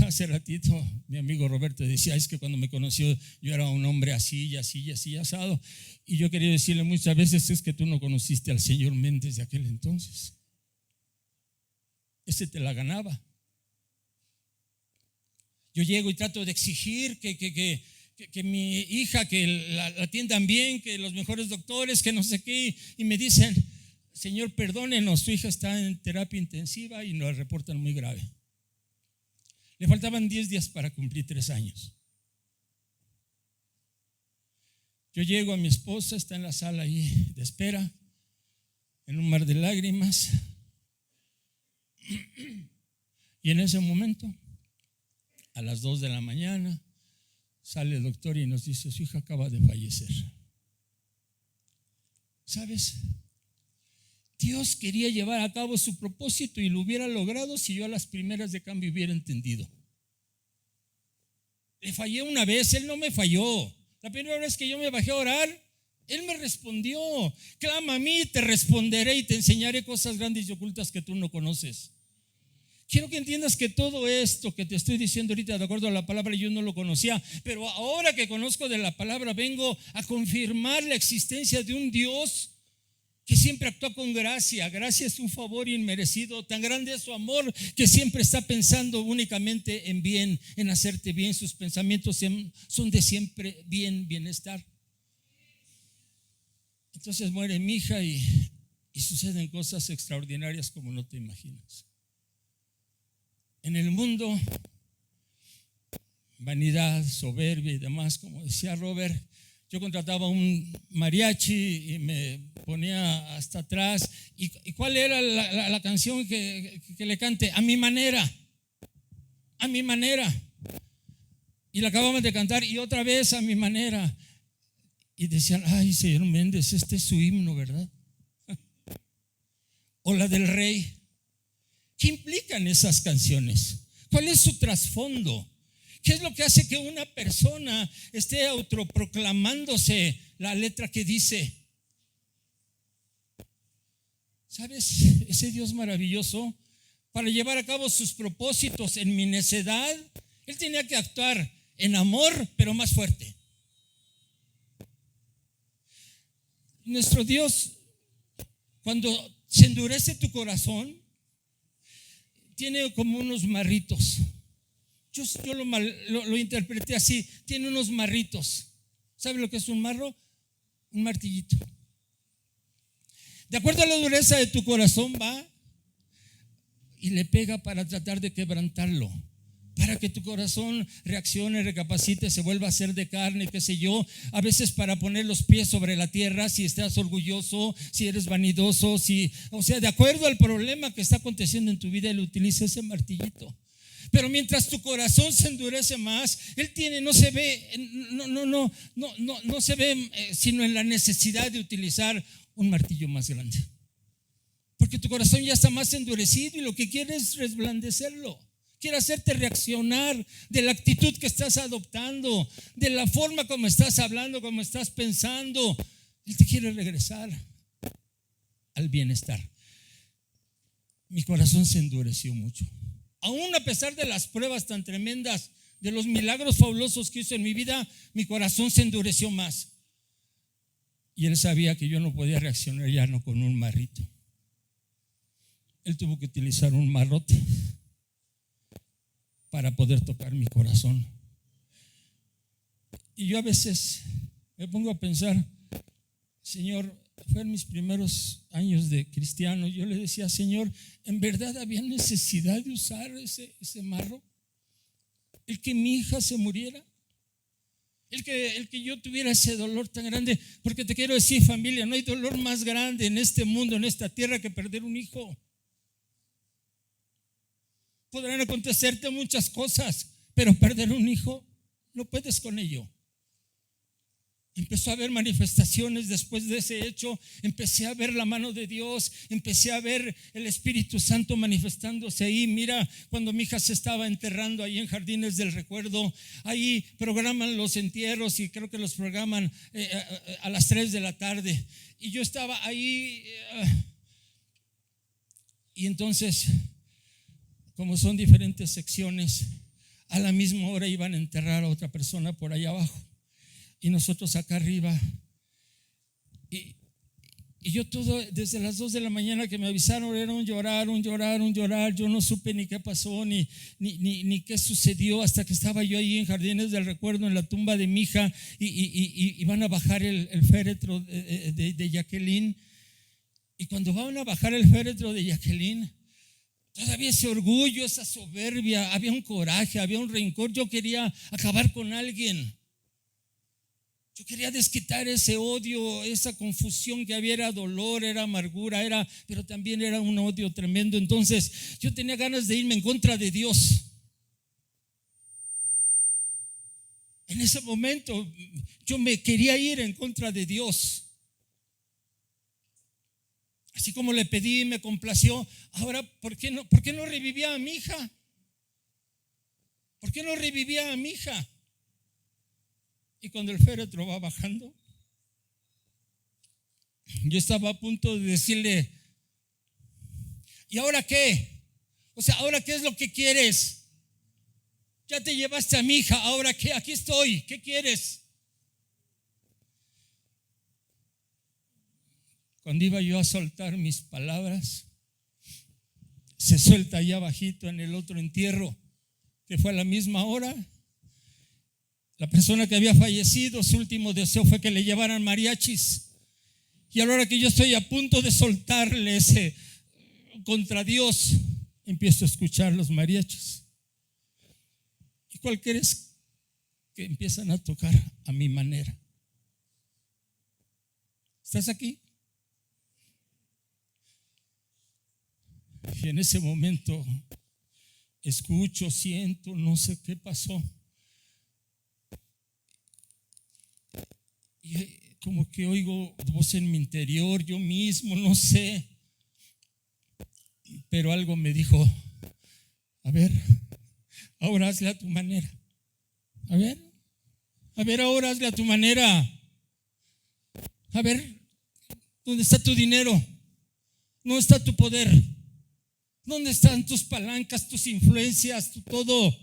Hace ratito mi amigo Roberto decía: es que cuando me conoció yo era un hombre así y así y así asado. Y yo quería decirle muchas veces: es que tú no conociste al señor Méndez de aquel entonces. Ese te la ganaba. Yo llego y trato de exigir que mi hija, que la atiendan bien, que los mejores doctores, que no sé qué, y me dicen: Señor, perdónenos, su hija está en terapia intensiva y nos la reportan muy grave. Le faltaban 10 días para cumplir 3 años. Yo llego a mi esposa, está en la sala ahí de espera, en un mar de lágrimas. Y en ese momento, a las 2 de la mañana, sale el doctor y nos dice: su hija acaba de fallecer. ¿Sabes? Dios quería llevar a cabo su propósito y lo hubiera logrado si yo a las primeras de cambio hubiera entendido. Le fallé una vez, Él no me falló. La primera vez que yo me bajé a orar, Él me respondió: clama a mí, te responderé y te enseñaré cosas grandes y ocultas que tú no conoces. Quiero que entiendas que todo esto que te estoy diciendo ahorita, de acuerdo a la palabra, yo no lo conocía, pero ahora que conozco de la palabra, vengo a confirmar la existencia de un Dios que siempre actúa con gracia. Gracia es un favor inmerecido. Tan grande es su amor que siempre está pensando únicamente en bien, en hacerte bien. Sus pensamientos son de siempre bienestar. Entonces muere mi hija y suceden cosas extraordinarias como no te imaginas. En el mundo, vanidad, soberbia y demás, como decía Robert, yo contrataba un mariachi y me ponía hasta atrás. ¿Y cuál era la canción que le cante? A mi manera. A mi manera. Y la acababan de cantar y otra vez a mi manera. Y decían: ay, señor Méndez, este es su himno, ¿verdad? O la del rey. ¿Qué implican esas canciones? ¿Cuál es su trasfondo? ¿Qué es lo que hace que una persona esté autoproclamándose la letra que dice? ¿Sabes? Ese Dios maravilloso, para llevar a cabo sus propósitos en mi necedad, Él tenía que actuar en amor, pero más fuerte. Nuestro Dios, cuando se endurece tu corazón, tiene como unos marritos. Yo lo interpreté así: tiene unos marritos. ¿Sabe lo que es un marro? Un martillito. De acuerdo a la dureza de tu corazón, va y le pega para tratar de quebrantarlo, para que tu corazón reaccione, recapacite, se vuelva a ser de carne, qué sé yo. A veces para poner los pies sobre la tierra, si estás orgulloso, si eres vanidoso, o sea, de acuerdo al problema que está aconteciendo en tu vida, Él utiliza ese martillito. Pero mientras tu corazón se endurece más, Él no se ve, no se ve sino en la necesidad de utilizar un martillo más grande. Porque tu corazón ya está más endurecido y lo que quiere es resplandecerlo. Quiere hacerte reaccionar de la actitud que estás adoptando, de la forma como estás hablando, como estás pensando. Él te quiere regresar al bienestar. Mi corazón se endureció mucho. Aún a pesar de las pruebas tan tremendas, de los milagros fabulosos que hizo en mi vida, mi corazón se endureció más. Y Él sabía que yo no podía reaccionar ya no con un marrito. Él tuvo que utilizar un marrote para poder tocar mi corazón. Y yo a veces me pongo a pensar, Señor, fueron mis primeros años de cristiano, yo le decía, Señor, ¿en verdad había necesidad de usar ese marro? ¿El que mi hija se muriera? ¿El que yo tuviera ese dolor tan grande? Porque te quiero decir, familia, no hay dolor más grande en este mundo, en esta tierra, que perder un hijo. Podrán acontecerte muchas cosas, pero perder un hijo, no puedes con ello. Empezó a haber manifestaciones después de ese hecho. Empecé a ver la mano de Dios. Empecé a ver el Espíritu Santo manifestándose ahí. Mira, cuando mi hija se estaba enterrando ahí en Jardines del Recuerdo, ahí programan los entierros y creo que los programan a las 3 de la tarde. Y yo estaba ahí y entonces, como son diferentes secciones, a la misma hora iban a enterrar a otra persona por allá abajo y nosotros acá arriba. Y yo todo, desde las 2 de la mañana que me avisaron, era un llorar. Yo no supe ni qué pasó, ni qué sucedió, hasta que estaba yo ahí en Jardines del Recuerdo, en la tumba de mi hija, y van a bajar el féretro de Jacqueline. Y cuando van a bajar el féretro de Jacqueline, todavía ese orgullo, esa soberbia, había un coraje, había un rencor. Yo quería acabar con alguien. Yo quería desquitar ese odio, esa confusión que había. Era dolor, era amargura, pero también era un odio tremendo. Entonces yo tenía ganas de irme en contra de Dios. En ese momento yo me quería ir en contra de Dios. Así como le pedí y me complació. Ahora, ¿por qué no revivía a mi hija? ¿Por qué no revivía a mi hija? Y cuando el féretro va bajando, yo estaba a punto de decirle, ¿y ahora qué? O sea, ¿ahora qué es lo que quieres? Ya te llevaste a mi hija, ¿ahora qué? Aquí estoy, ¿qué quieres? Cuando iba yo a soltar mis palabras, se suelta allá abajito en el otro entierro, que fue a la misma hora. La persona que había fallecido, su último deseo fue que le llevaran mariachis. Y a la hora que yo estoy a punto de soltarle ese contra Dios, empiezo a escuchar los mariachis. ¿Y cuál crees? Que empiezan a tocar a mi manera. ¿Estás aquí? Y en ese momento escucho, siento, no sé qué pasó. Y como que oigo voz en mi interior, yo mismo, no sé. Pero algo me dijo, a ver, ahora hazle a tu manera. A ver, ahora hazle a tu manera. A ver, ¿dónde está tu dinero? ¿Dónde está tu poder? ¿Dónde están tus palancas, tus influencias, tu todo?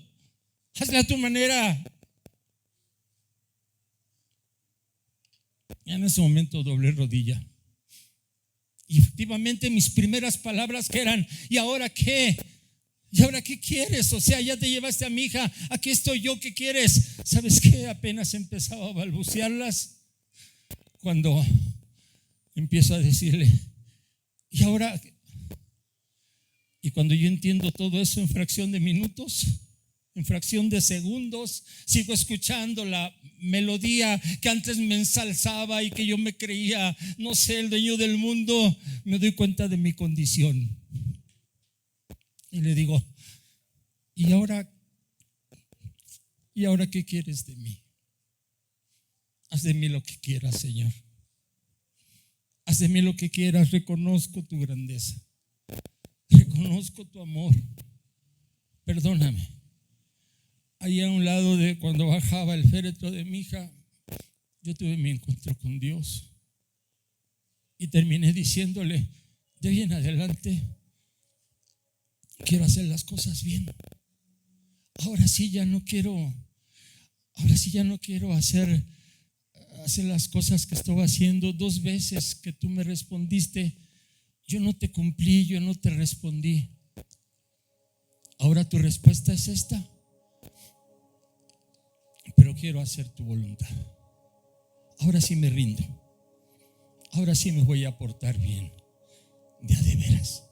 Hazle a tu manera. Y en ese momento doblé rodilla. Y efectivamente mis primeras palabras que eran, ¿y ahora qué? ¿Y ahora qué quieres? O sea, ya te llevaste a mi hija, aquí estoy yo, ¿qué quieres? ¿Sabes qué? Apenas empezaba a balbucearlas cuando empiezo a decirle, ¿y ahora? Y cuando yo entiendo todo eso en fracción de minutos, En fracción de segundos sigo escuchando la melodía que antes me ensalzaba y que yo me creía, no sé, el dueño del mundo. Me doy cuenta de mi condición y le digo: ¿Y ahora qué quieres de mí? Haz de mí lo que quieras, Señor. Haz de mí lo que quieras. Reconozco tu grandeza, reconozco tu amor. Perdóname. Ahí a un lado de cuando bajaba el féretro de mi hija, yo tuve mi encuentro con Dios y terminé diciéndole: de ahí en adelante quiero hacer las cosas bien. Ahora sí ya no quiero hacer las cosas que estaba haciendo. 2 veces que tú me respondiste, yo no te cumplí, yo no te respondí. Ahora tu respuesta es esta, pero quiero hacer tu voluntad. Ahora sí me rindo. Ahora sí me voy a portar bien, de a de veras.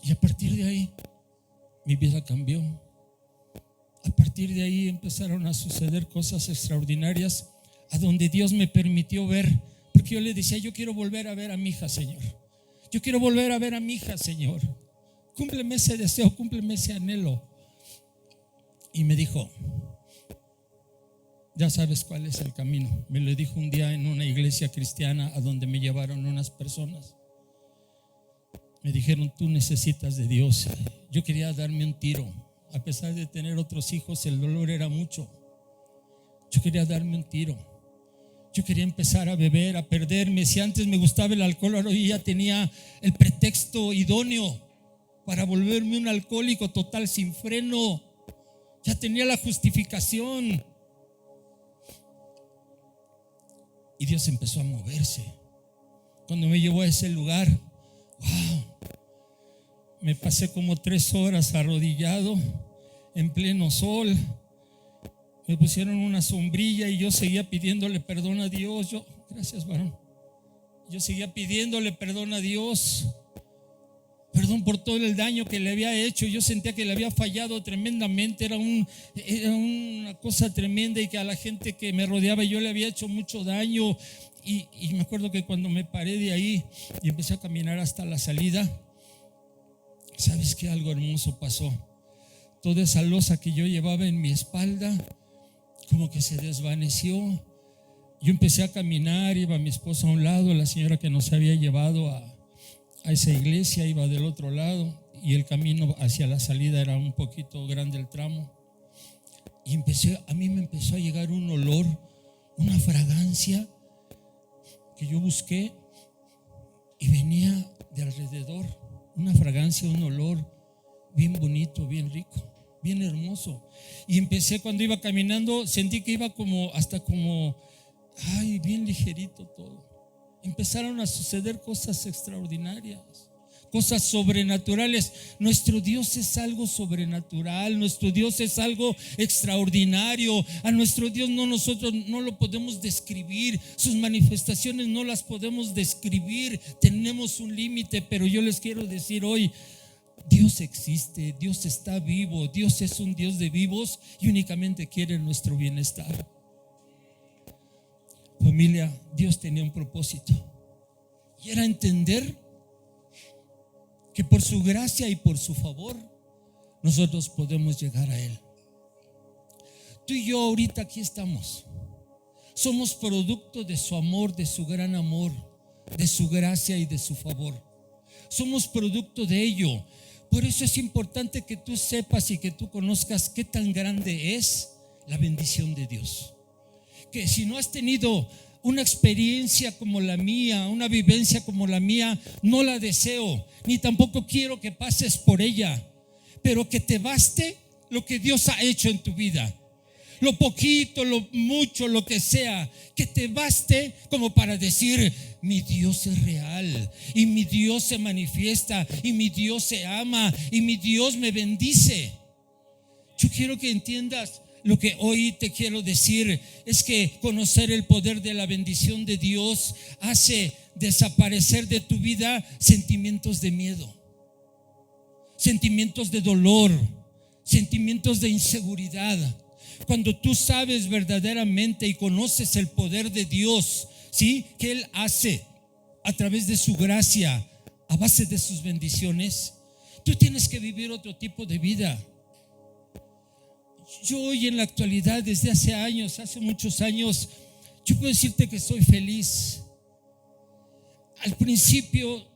Y a partir de ahí mi vida cambió. A partir de ahí empezaron a suceder cosas extraordinarias, a donde Dios me permitió ver, porque yo le decía: yo quiero volver a ver a mi hija, Señor. Yo quiero volver a ver a mi hija, Señor. Cúmpleme ese deseo, cúmpleme ese anhelo. Y me dijo: ya sabes cuál es el camino. Me lo dijo un día en una iglesia cristiana a donde me llevaron unas personas. Me dijeron: tú necesitas de Dios. Yo quería darme un tiro. A pesar de tener otros hijos, el dolor era mucho. Yo quería darme un tiro. Yo quería empezar a beber, a perderme. Si antes me gustaba el alcohol, ahora ya tenía el pretexto idóneo para volverme un alcohólico total, sin freno. Ya tenía la justificación. Y Dios empezó a moverse. Cuando me llevó a ese lugar, wow, me pasé como 3 horas arrodillado en pleno sol. Me pusieron una sombrilla y yo seguía pidiéndole perdón a Dios. Gracias, varón. Yo seguía pidiéndole perdón a Dios. Perdón por todo el daño que le había hecho. Yo sentía que le había fallado tremendamente. Era una cosa tremenda, y que a la gente que me rodeaba yo le había hecho mucho daño. Y me acuerdo que cuando me paré de ahí y empecé a caminar hasta la salida, ¿sabes qué? Algo hermoso pasó. Toda esa losa que yo llevaba en mi espalda como que se desvaneció. Yo empecé a caminar, iba mi esposa a un lado, la señora que nos había llevado a esa iglesia iba del otro lado, y el camino hacia la salida era un poquito grande el tramo. Y a mí me empezó a llegar un olor, una fragancia que yo busqué, y venía de alrededor, una fragancia, un olor bien bonito, bien rico, bien hermoso. Y empecé, cuando iba caminando, sentí que iba bien ligerito todo. Empezaron a suceder cosas extraordinarias, cosas sobrenaturales. Nuestro Dios es algo sobrenatural, nuestro Dios es algo extraordinario. A nuestro Dios nosotros no lo podemos describir, sus manifestaciones no las podemos describir, tenemos un límite. Pero yo les quiero decir hoy: Dios existe, Dios está vivo, Dios es un Dios de vivos y únicamente quiere nuestro bienestar. Familia, Dios tenía un propósito, y era entender que por su gracia y por su favor nosotros podemos llegar a Él. Tú y yo ahorita aquí estamos. Somos producto de su amor, de su gran amor, de su gracia y de su favor. Somos producto de ello. Por eso es importante que tú sepas y que tú conozcas qué tan grande es la bendición de Dios. Que si no has tenido una experiencia como la mía, una vivencia como la mía, no la deseo, ni tampoco quiero que pases por ella, pero que te baste lo que Dios ha hecho en tu vida. Lo poquito, lo mucho, lo que sea, que te baste como para decir: mi Dios es real, y mi Dios se manifiesta, y mi Dios se ama, y mi Dios me bendice. Yo quiero que entiendas. Lo que hoy te quiero decir es que conocer el poder de la bendición de Dios hace desaparecer de tu vida sentimientos de miedo. sentimientos de dolor, sentimientos de inseguridad. Cuando tú sabes verdaderamente y conoces el poder de Dios, ¿sí?, que Él hace a través de su gracia, a base de sus bendiciones, tú tienes que vivir otro tipo de vida. Yo hoy en la actualidad, desde hace años, hace muchos años, yo puedo decirte que soy feliz. Al principio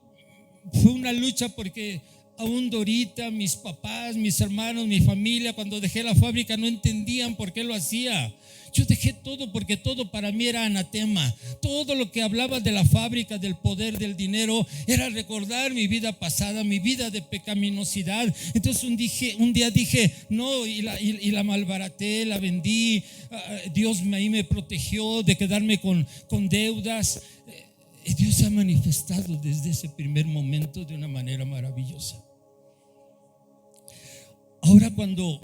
fue una lucha porque aún Dorita, mis papás, mis hermanos, mi familia, cuando dejé la fábrica no entendían por qué lo hacía. Yo dejé todo porque todo para mí era anatema. Todo lo que hablaba de la fábrica, del poder, del dinero, era recordar mi vida pasada, mi vida de pecaminosidad. Entonces un día dije, no, y la malbaraté, la vendí. Dios ahí me protegió de quedarme con deudas. Dios se ha manifestado desde ese primer momento de una manera maravillosa. Ahora cuando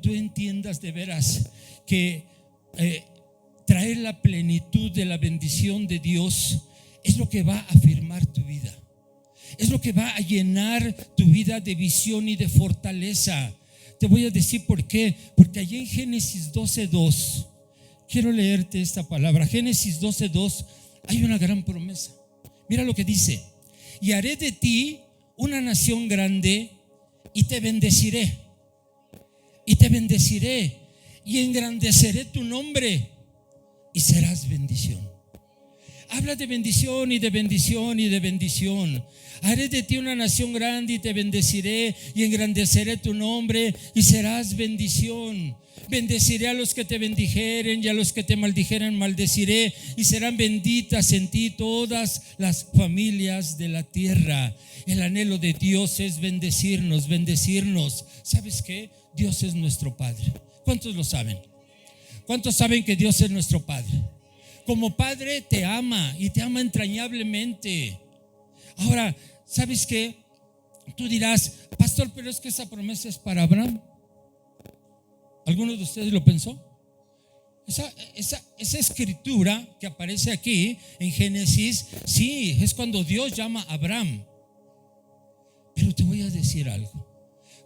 tú entiendas de veras que traer la plenitud de la bendición de Dios es lo que va a afirmar tu vida, es lo que va a llenar tu vida de visión y de fortaleza. Te voy a decir por qué. Porque allí en Génesis 12:2, quiero leerte esta palabra. Génesis 12:2, hay una gran promesa. Mira lo que dice: y haré de ti una nación grande y te bendeciré, y engrandeceré tu nombre y serás bendición. Habla de bendición y de bendición y de bendición. Haré de ti una nación grande y te bendeciré y engrandeceré tu nombre y serás bendición. Bendeciré a los que te bendijeren y a los que te maldijeren maldeciré, y serán benditas en ti todas las familias de la tierra. El anhelo de Dios es bendecirnos. ¿Sabes qué? Dios es nuestro Padre. ¿Cuántos lo saben? ¿Cuántos saben que Dios es nuestro Padre? Como Padre te ama y te ama entrañablemente. Ahora, ¿sabes qué? Tú dirás, pastor, pero es que esa promesa es para Abraham. ¿Alguno de ustedes lo pensó? Esa escritura que aparece aquí en Génesis, sí, es cuando Dios llama a Abraham. Pero te voy a decir algo.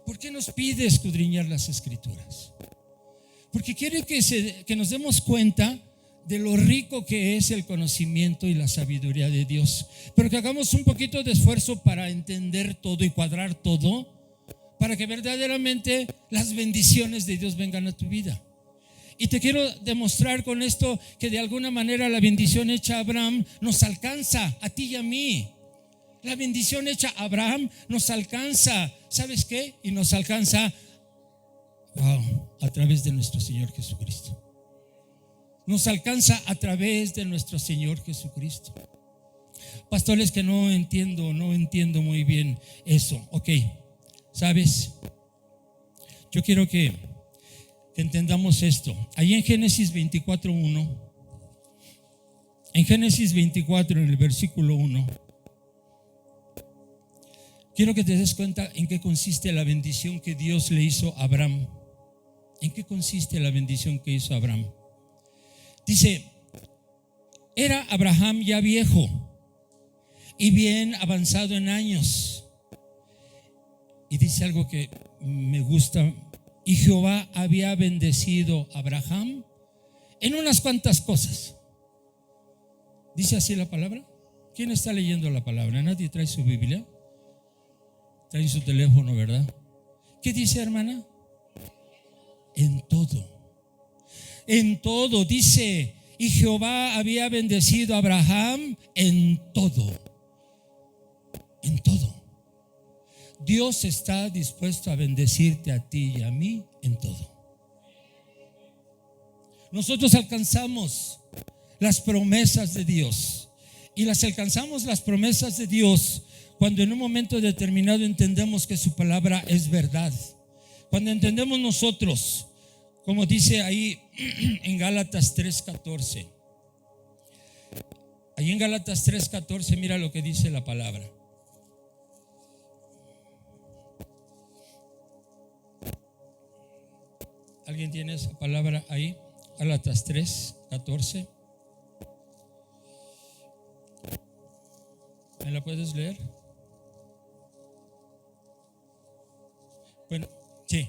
¿Por qué nos pide escudriñar las escrituras? Porque quiere que nos demos cuenta de lo rico que es el conocimiento y la sabiduría de Dios, pero que hagamos un poquito de esfuerzo para entender todo y cuadrar todo, para que verdaderamente las bendiciones de Dios vengan a tu vida. Y te quiero demostrar con esto que de alguna manera la bendición hecha a Abraham nos alcanza a ti y a mí. La bendición hecha a Abraham nos alcanza. ¿Sabes qué? Y nos alcanza a través de nuestro Señor Jesucristo. Nos alcanza a través de nuestro Señor Jesucristo. Pastores, que no entiendo muy bien eso. Ok, ¿sabes? Yo quiero que entendamos esto. Ahí en Génesis 24:1, en Génesis 24, en el versículo 1, quiero que te des cuenta en qué consiste la bendición que Dios le hizo a Abraham. ¿En qué consiste la bendición que hizo a Abraham? Dice: era Abraham ya viejo y bien avanzado en años. Y dice algo que me gusta: y Jehová había bendecido a Abraham en unas cuantas cosas. ¿Dice así la palabra? ¿Quién está leyendo la palabra? ¿Nadie trae su Biblia? Trae su teléfono, ¿verdad? ¿Qué dice, hermana? En todo dice: y Jehová había bendecido a Abraham en todo. Dios está dispuesto a bendecirte a ti y a mí en todo. Nosotros alcanzamos las promesas de Dios, y alcanzamos las promesas de Dios cuando en un momento determinado entendemos que su palabra es verdad. Cuando entendemos nosotros, como dice ahí en Gálatas 3:14. Ahí en Gálatas 3:14, mira lo que dice la palabra. ¿Alguien tiene esa palabra ahí? Gálatas 3:14. ¿Me la puedes leer? Bueno, sí.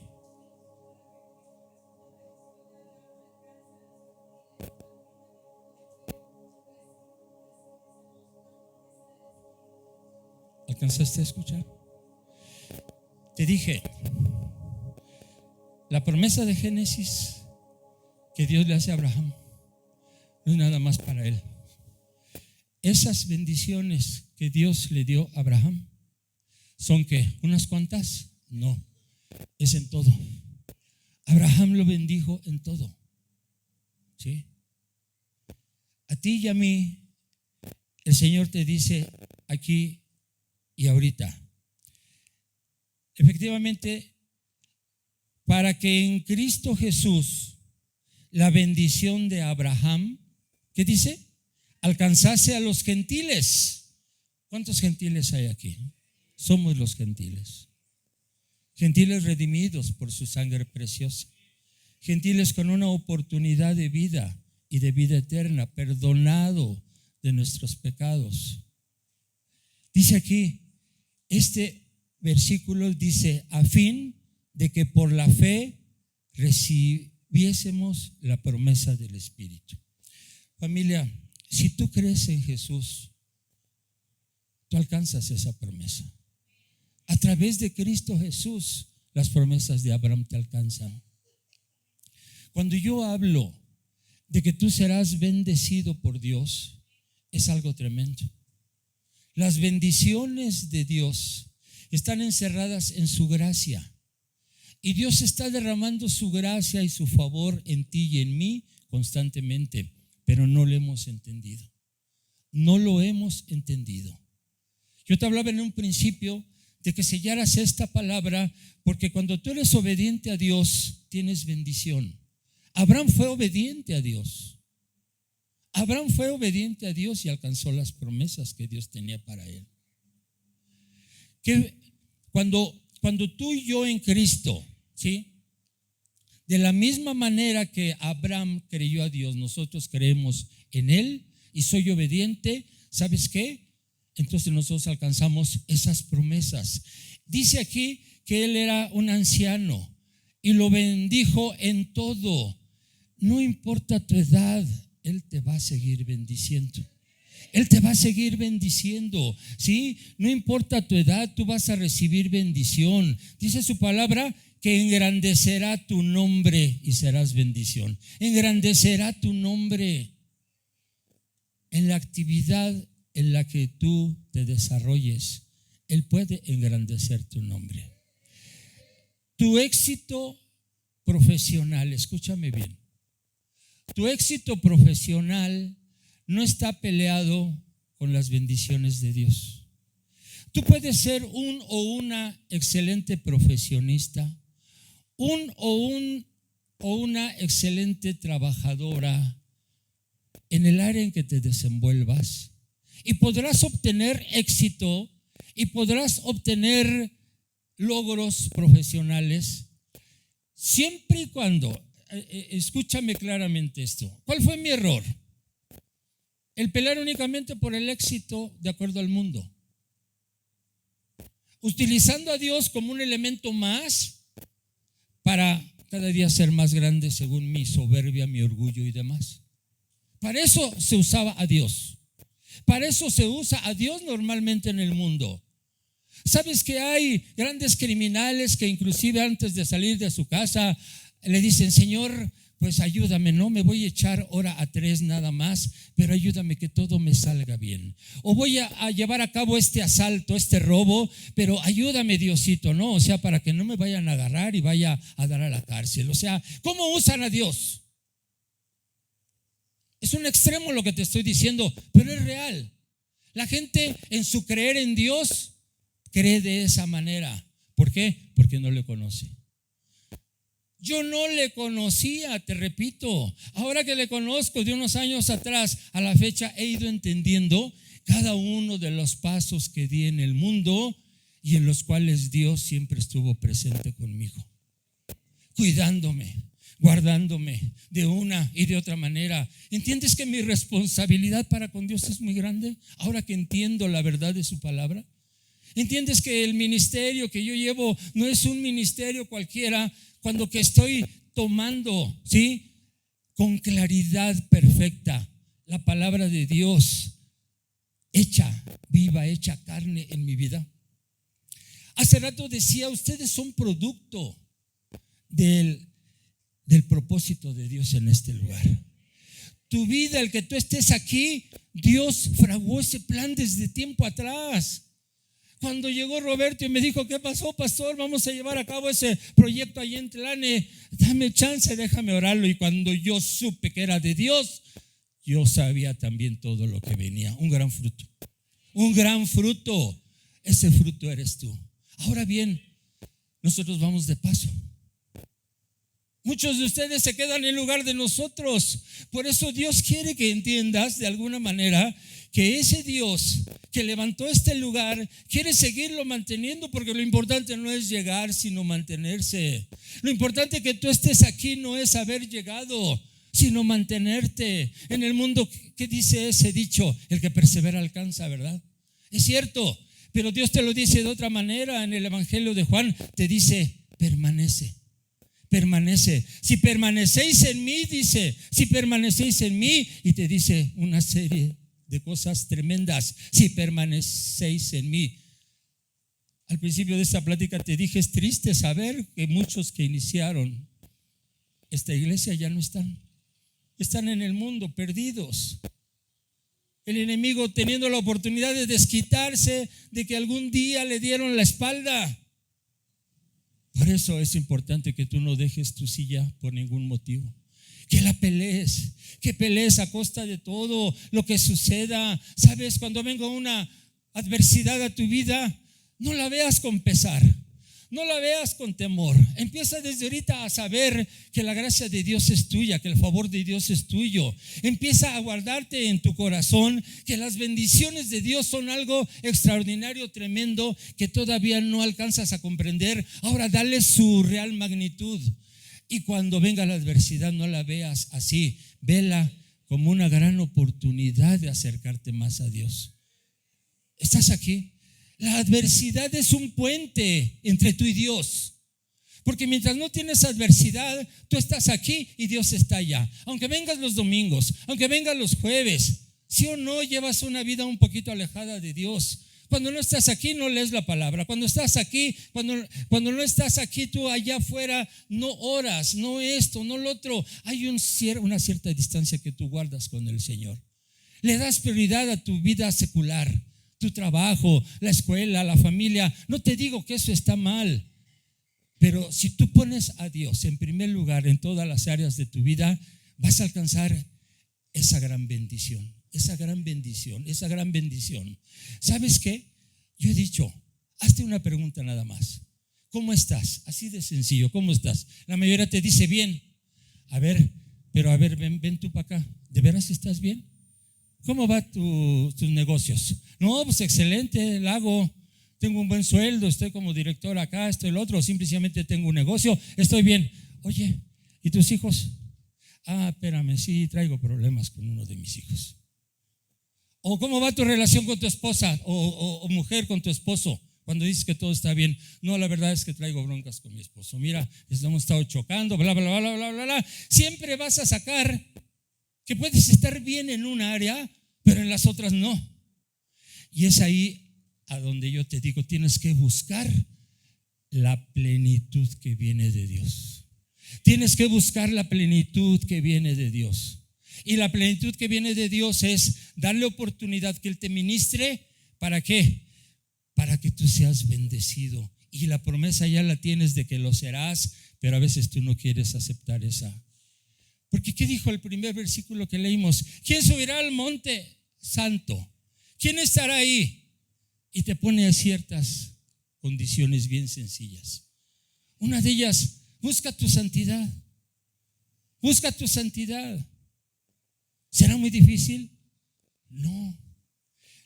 ¿Alcanzaste a escuchar? Te dije, la promesa de Génesis que Dios le hace a Abraham no es nada más para él. Esas bendiciones que Dios le dio a Abraham son ¿qué? ¿Unas cuantas? No, es en todo. Abraham lo bendijo en todo. ¿Sí? A ti y a mí el Señor te dice aquí y ahorita, efectivamente, para que en Cristo Jesús la bendición de Abraham, ¿qué dice? Alcanzase a los gentiles. ¿Cuántos gentiles hay aquí? Somos los gentiles. Gentiles redimidos por su sangre preciosa. Gentiles con una oportunidad de vida y de vida eterna, perdonado de nuestros pecados. Dice aquí, este versículo dice, a fin de que por la fe recibiésemos la promesa del Espíritu. Familia, si tú crees en Jesús, tú alcanzas esa promesa. A través de Cristo Jesús, las promesas de Abraham te alcanzan. Cuando yo hablo de que tú serás bendecido por Dios, es algo tremendo. Las bendiciones de Dios están encerradas en su gracia. Y Dios está derramando su gracia y su favor en ti y en mí constantemente, pero no lo hemos entendido. No lo hemos entendido. Yo te hablaba en un principio de que sellaras esta palabra, porque cuando tú eres obediente a Dios, tienes bendición. Abraham fue obediente a Dios. Abraham fue obediente a Dios y alcanzó las promesas que Dios tenía para él. Que cuando tú y yo en Cristo, ¿sí? De la misma manera que Abraham creyó a Dios, nosotros creemos en Él y soy obediente, ¿sabes qué? Entonces nosotros alcanzamos esas promesas. Dice aquí que él era un anciano y lo bendijo en todo. No importa tu edad, Él te va a seguir bendiciendo. Él te va a seguir bendiciendo, ¿sí? No importa tu edad, tú vas a recibir bendición. Dice su palabra que engrandecerá tu nombre y serás bendición. Engrandecerá tu nombre en la actividad en la que tú te desarrolles. Él puede engrandecer tu nombre. Tu éxito profesional, escúchame bien. Tu éxito profesional no está peleado con las bendiciones de Dios. Tú puedes ser un o una excelente profesionista, un o una excelente trabajadora en el área en que te desenvuelvas, y podrás obtener éxito y podrás obtener logros profesionales siempre y cuando, escúchame claramente esto. ¿Cuál fue mi error? El pelear únicamente por el éxito de acuerdo al mundo, utilizando a Dios como un elemento más para cada día ser más grande según mi soberbia, mi orgullo y demás. Para eso se usaba a Dios. Para eso se usa a Dios normalmente en el mundo. ¿Sabes que hay grandes criminales que inclusive antes de salir de su casa le dicen: Señor, pues ayúdame, no me voy a echar hora a 3 nada más, pero ayúdame que todo me salga bien? O voy a llevar a cabo este asalto, este robo, pero ayúdame, Diosito, ¿no? O sea, para que no me vayan a agarrar y vaya a dar a la cárcel. O sea, ¿cómo usan a Dios? Es un extremo lo que te estoy diciendo, pero es real. La gente en su creer en Dios cree de esa manera. ¿Por qué? Porque no le conoce. Yo no le conocía, te repito. Ahora que le conozco de unos años atrás a la fecha, he ido entendiendo cada uno de los pasos que di en el mundo y en los cuales Dios siempre estuvo presente conmigo, cuidándome, guardándome de una y de otra manera. ¿Entiendes que mi responsabilidad para con Dios es muy grande? Ahora que entiendo la verdad de su palabra, ¿Entiendes que el ministerio que yo llevo no es un ministerio cualquiera? Cuando que estoy tomando, ¿sí?, con claridad perfecta la palabra de Dios hecha viva, hecha carne en mi vida. Hace rato decía, ustedes son producto del propósito de Dios en este lugar. Tu vida, el que tú estés aquí, Dios fraguó ese plan desde tiempo atrás. Cuando llegó Roberto y me dijo, ¿qué pasó, pastor? Vamos a llevar a cabo ese proyecto allí en Tlane. Dame chance, déjame orarlo. Y cuando yo supe que era de Dios, yo sabía también todo lo que venía. Un gran fruto. Un gran fruto. Ese fruto eres tú. Ahora bien, nosotros vamos de paso. Muchos de ustedes se quedan en lugar de nosotros. Por eso Dios quiere que entiendas de alguna manera que ese Dios que levantó este lugar quiere seguirlo manteniendo, porque lo importante no es llegar, sino mantenerse. Lo importante que tú estés aquí no es haber llegado, sino mantenerte. En el mundo, ¿qué dice ese dicho? El que persevera alcanza, ¿verdad? Es cierto, pero Dios te lo dice de otra manera. En el Evangelio de Juan te dice, permanece. Permanece. Si permanecéis en mí, dice, si permanecéis en mí, y te dice una serie de cosas tremendas. Si permanecéis en mí. Al principio de esta plática te dije, es triste saber que muchos que iniciaron esta iglesia ya no están. Están en el mundo perdidos. El enemigo teniendo la oportunidad de desquitarse de que algún día le dieron la espalda. Por eso es importante que tú no dejes tu silla por ningún motivo. Que la pelees, que pelees a costa de todo lo que suceda. Sabes, cuando venga una adversidad a tu vida, no la veas con pesar, no la veas con temor. Empieza desde ahorita a saber que la gracia de Dios es tuya, que el favor de Dios es tuyo. Empieza a guardarte en tu corazón que las bendiciones de Dios son algo extraordinario, tremendo, que todavía no alcanzas a comprender. Ahora dale su real magnitud. Y cuando venga la adversidad, no la veas así, vela como una gran oportunidad de acercarte más a Dios. ¿Estás aquí? La adversidad es un puente entre tú y Dios. Porque mientras no tienes adversidad, tú estás aquí y Dios está allá. Aunque vengas los domingos, aunque vengas los jueves, ¿sí o no llevas una vida un poquito alejada de Dios? Cuando no estás aquí no lees la palabra. Cuando estás aquí, cuando no estás aquí, tú allá afuera no oras, no esto, no lo otro. Hay una cierta distancia que tú guardas con el Señor. Le das prioridad a tu vida secular, tu trabajo, la escuela, la familia. No te digo que eso está mal, pero si tú pones a Dios en primer lugar en todas las áreas de tu vida, vas a alcanzar esa gran bendición. Esa gran bendición, esa gran bendición. ¿Sabes qué? Yo he dicho, hazte una pregunta nada más. ¿Cómo estás? Así de sencillo, ¿cómo estás? La mayoría te dice bien. A ver, ven tú para acá. ¿De veras estás bien? ¿Cómo va tus negocios? No, pues excelente, la hago. Tengo un buen sueldo, estoy como director acá, estoy el otro, simplemente tengo un negocio, estoy bien. Oye, ¿y tus hijos? Espérame, sí, traigo problemas con uno de mis hijos. ¿O cómo va tu relación con tu esposa o mujer con tu esposo? Cuando dices que todo está bien. No, la verdad es que traigo broncas con mi esposo. Mira, hemos estado chocando, bla, bla, bla, bla, bla, bla, bla. Siempre vas a sacar que puedes estar bien en un área, pero en las otras no. Y es ahí a donde yo te digo, tienes que buscar la plenitud que viene de Dios. Tienes que buscar la plenitud que viene de Dios. Y la plenitud que viene de Dios es darle oportunidad que Él te ministre. ¿Para qué? Para que tú seas bendecido. Y la promesa ya la tienes de que lo serás, pero a veces tú no quieres aceptar esa. Porque ¿qué dijo el primer versículo que leímos? ¿Quién subirá al monte santo? ¿Quién estará ahí? Y te pone a ciertas condiciones bien sencillas. Una de ellas, busca tu santidad. Busca tu santidad. ¿Será muy difícil? No.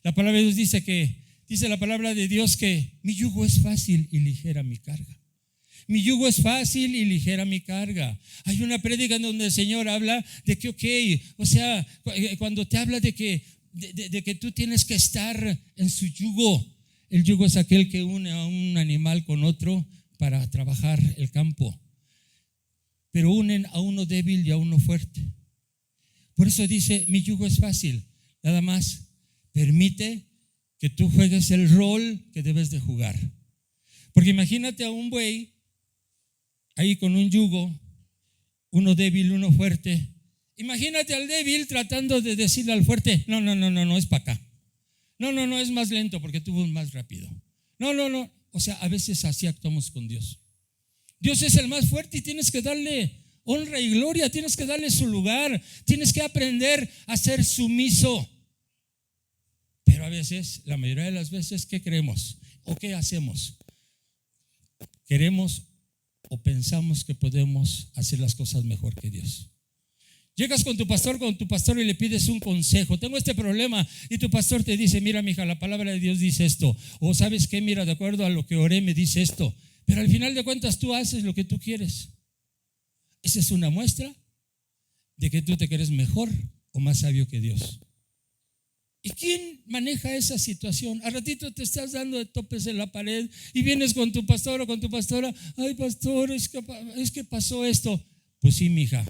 La palabra de Dios dice la palabra de Dios que mi yugo es fácil y ligera mi carga. Mi yugo es fácil y ligera mi carga. Hay una prédica en donde el Señor habla de que, o sea, cuando te habla de que tú tienes que estar en su yugo, El yugo es aquel que une a un animal con otro para trabajar el campo, pero unen a uno débil y a uno fuerte. Por eso dice, mi yugo es fácil, nada más permite que tú juegues el rol que debes de jugar. Porque imagínate a un buey ahí con un yugo, uno débil, uno fuerte. Imagínate al débil tratando de decirle al fuerte, no, es para acá. No, es más lento porque tú vas más rápido. No. O sea, a veces así actuamos con Dios. Dios es el más fuerte y tienes que darle honra y gloria, tienes que darle su lugar, tienes que aprender a ser sumiso. Pero a veces, la mayoría de las veces, ¿qué creemos? ¿O qué hacemos? Queremos o pensamos que podemos hacer las cosas mejor que Dios. Llegas con tu pastor y le pides un consejo. Tengo este problema y tu pastor te dice, mira, mija, la palabra de Dios dice esto. O ¿sabes qué? Mira, de acuerdo a lo que oré me dice esto. Pero al final de cuentas tú haces lo que tú quieres. Esa es una muestra de que tú te crees mejor o más sabio que Dios. ¿Y quién maneja esa situación? A ratito te estás dando de topes en la pared y vienes con tu pastor o con tu pastora. Ay, pastor, es que pasó esto. Pues sí, mija.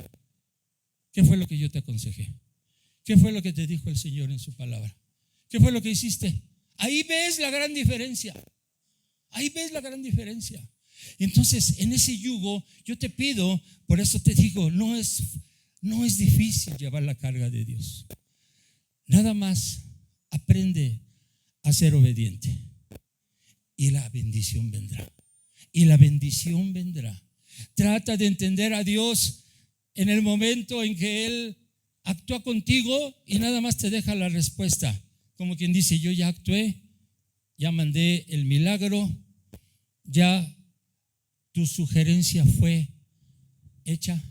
¿Qué fue lo que yo te aconsejé? ¿Qué fue lo que te dijo el Señor en su palabra? ¿Qué fue lo que hiciste? Ahí ves la gran diferencia. Ahí ves la gran diferencia. Entonces, en ese yugo, yo te pido, por eso te digo, no es difícil llevar la carga de Dios. Nada más aprende a ser obediente y la bendición vendrá. Y la bendición vendrá. Trata de entender a Dios en el momento en que Él actúa contigo y nada más te deja la respuesta. Como quien dice, yo ya actué, ya mandé el milagro, ya tu sugerencia fue hecha,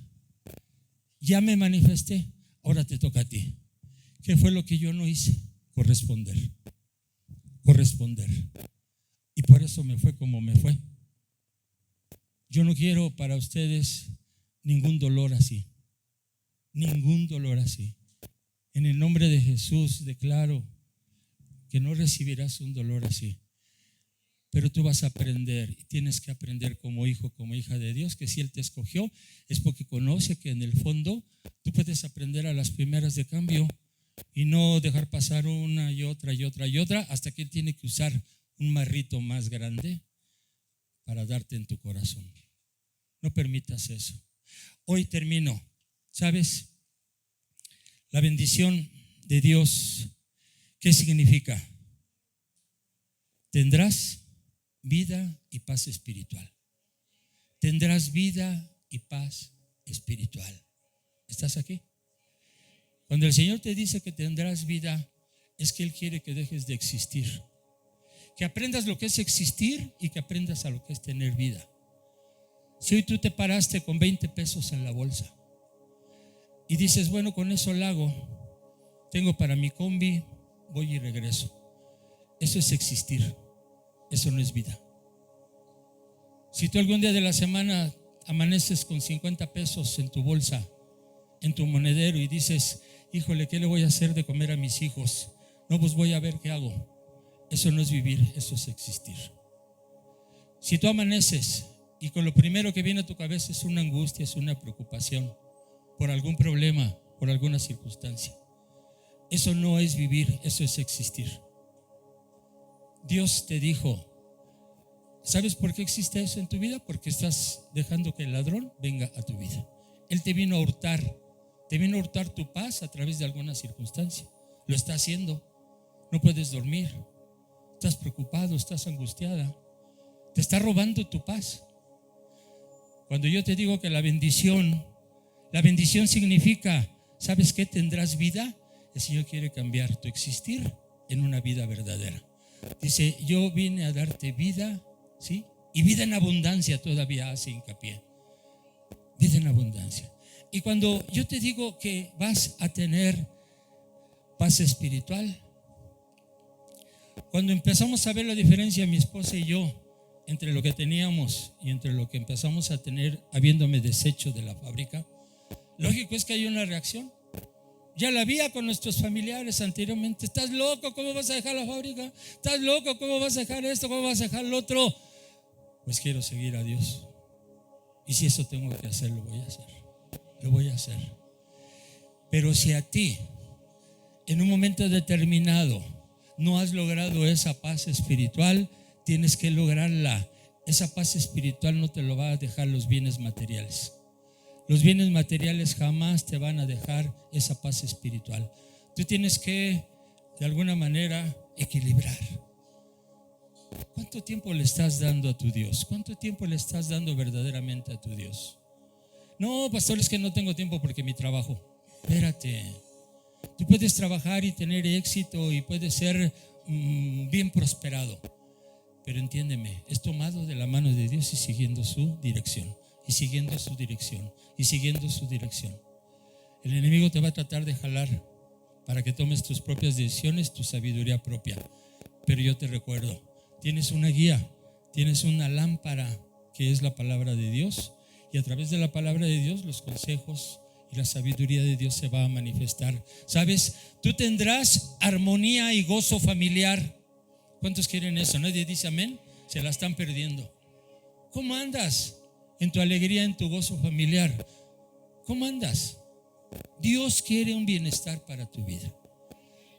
ya me manifesté, ahora te toca a ti. ¿Qué fue lo que yo no hice? Corresponder. Y por eso me fue como me fue. Yo no quiero para ustedes ningún dolor así. En el nombre de Jesús declaro que no recibirás un dolor así. Pero tú vas a aprender y tienes que aprender como hijo, como hija de Dios, que si Él te escogió es porque conoce que en el fondo tú puedes aprender a las primeras de cambio y no dejar pasar una y otra hasta que Él tiene que usar un marrito más grande para darte en tu corazón. No permitas eso. Hoy termino. ¿Sabes? La bendición de Dios, ¿qué significa? Tendrás vida y paz espiritual. Tendrás vida y paz espiritual. ¿Estás aquí? Cuando el Señor te dice que tendrás vida, es que Él quiere que dejes de existir. Que aprendas lo que es existir y que aprendas a lo que es tener vida. Si hoy tú te paraste con 20 pesos en la bolsa y dices, bueno, con eso lo hago, tengo para mi combi, voy y regreso. Eso es existir, eso no es vida. Si tú algún día de la semana amaneces con 50 pesos en tu bolsa, en tu monedero y dices, híjole, ¿qué le voy a hacer de comer a mis hijos? No, pues voy a ver qué hago. Eso no es vivir, eso es existir. Si tú amaneces y con lo primero que viene a tu cabeza es una angustia, es una preocupación por algún problema, por alguna circunstancia, eso no es vivir, eso es existir. Dios te dijo, ¿sabes por qué existe eso en tu vida? Porque estás dejando que el ladrón venga a tu vida. Él te vino a hurtar tu paz a través de alguna circunstancia. Lo está haciendo. No puedes dormir. Estás preocupado, estás angustiada. Te está robando tu paz. Cuando yo te digo que la bendición significa, ¿sabes qué? Tendrás vida. El Señor quiere cambiar tu existir en una vida verdadera. Dice, yo vine a darte vida, ¿sí? Y vida en abundancia, todavía hace hincapié. Vida en abundancia. Y cuando yo te digo que vas a tener paz espiritual, cuando empezamos a ver la diferencia, mi esposa y yo, entre lo que teníamos y entre lo que empezamos a tener habiéndome deshecho de la fábrica, lógico es que hay una reacción. Ya la había con nuestros familiares anteriormente. ¿Estás loco? ¿Cómo vas a dejar la fábrica? ¿Estás loco? ¿Cómo vas a dejar esto? ¿Cómo vas a dejar lo otro? Pues quiero seguir a Dios. Y si eso tengo que hacer, lo voy a hacer. Lo voy a hacer. Pero si a ti, en un momento determinado, no has logrado esa paz espiritual, tienes que lograrla. Esa paz espiritual no te lo va a dejar los bienes materiales. Los bienes materiales jamás te van a dejar esa paz espiritual. Tú tienes que, de alguna manera, equilibrar. ¿Cuánto tiempo le estás dando a tu Dios? ¿Cuánto tiempo le estás dando verdaderamente a tu Dios? No, pastor, es que no tengo tiempo porque mi trabajo. Espérate. Tú puedes trabajar y tener éxito y puedes ser bien prosperado. Pero entiéndeme, es tomado de la mano de Dios y siguiendo su dirección. Y siguiendo su dirección. Y siguiendo su dirección. El enemigo te va a tratar de jalar para que tomes tus propias decisiones, tu sabiduría propia. Pero yo te recuerdo, tienes una guía, tienes una lámpara que es la palabra de Dios. Y a través de la palabra de Dios, los consejos y la sabiduría de Dios se va a manifestar. ¿Sabes? Tú tendrás armonía y gozo familiar. ¿Cuántos quieren eso? Nadie dice amén. Se la están perdiendo. ¿Cómo andas en tu alegría, en tu gozo familiar? ¿Cómo andas? Dios quiere un bienestar para tu vida.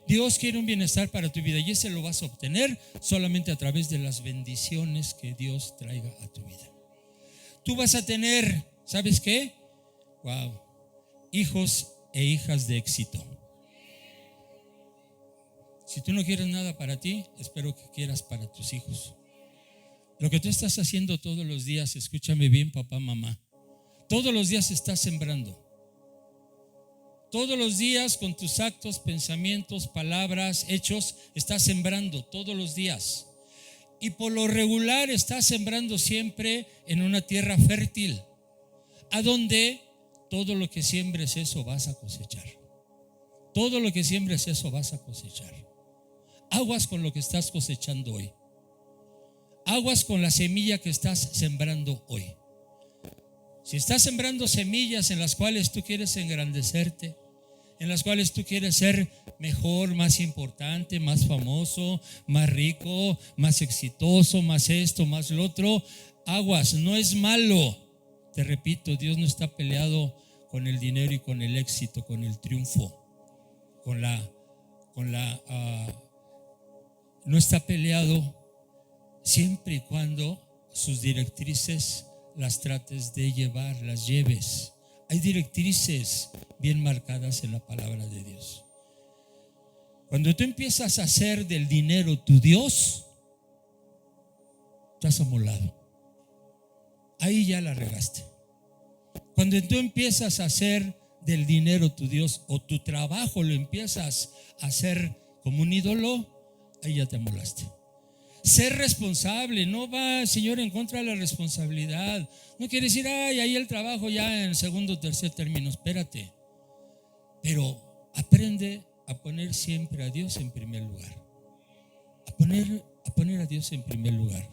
Dios quiere un bienestar para tu vida, y ese lo vas a obtener solamente a través de las bendiciones que Dios traiga a tu vida. Tú vas a tener, ¿sabes qué? Wow, hijos e hijas de éxito. Si tú no quieres nada para ti, espero que quieras para tus hijos. Lo que tú estás haciendo todos los días, escúchame bien, papá, mamá, todos los días estás sembrando. Todos los días con tus actos, pensamientos, palabras, hechos, estás sembrando todos los días. Y por lo regular estás sembrando siempre en una tierra fértil, a donde todo lo que siembres eso vas a cosechar. Todo lo que siembres eso vas a cosechar. Aguas con lo que estás cosechando hoy. Aguas con la semilla que estás sembrando hoy. Si estás sembrando semillas en las cuales tú quieres engrandecerte, en las cuales tú quieres ser mejor, más importante, más famoso, más rico, más exitoso, más esto, más lo otro, aguas, no es malo. Te repito, Dios no está peleado con el dinero y con el éxito, con el triunfo, no está peleado siempre y cuando sus directrices las trates de llevar, las lleves. Hay directrices bien marcadas en la palabra de Dios. Cuando tú empiezas a hacer del dinero tu Dios, estás amolado. Ahí ya la regaste. Cuando tú empiezas a hacer del dinero tu Dios, o tu trabajo lo empiezas a hacer como un ídolo, ahí ya te amolaste. Ser responsable, no va, Señor, en contra de la responsabilidad. No quiere decir, ay, ahí el trabajo ya en segundo o tercer término. Espérate. Pero aprende a poner siempre a Dios en primer lugar. A poner a Dios en primer lugar.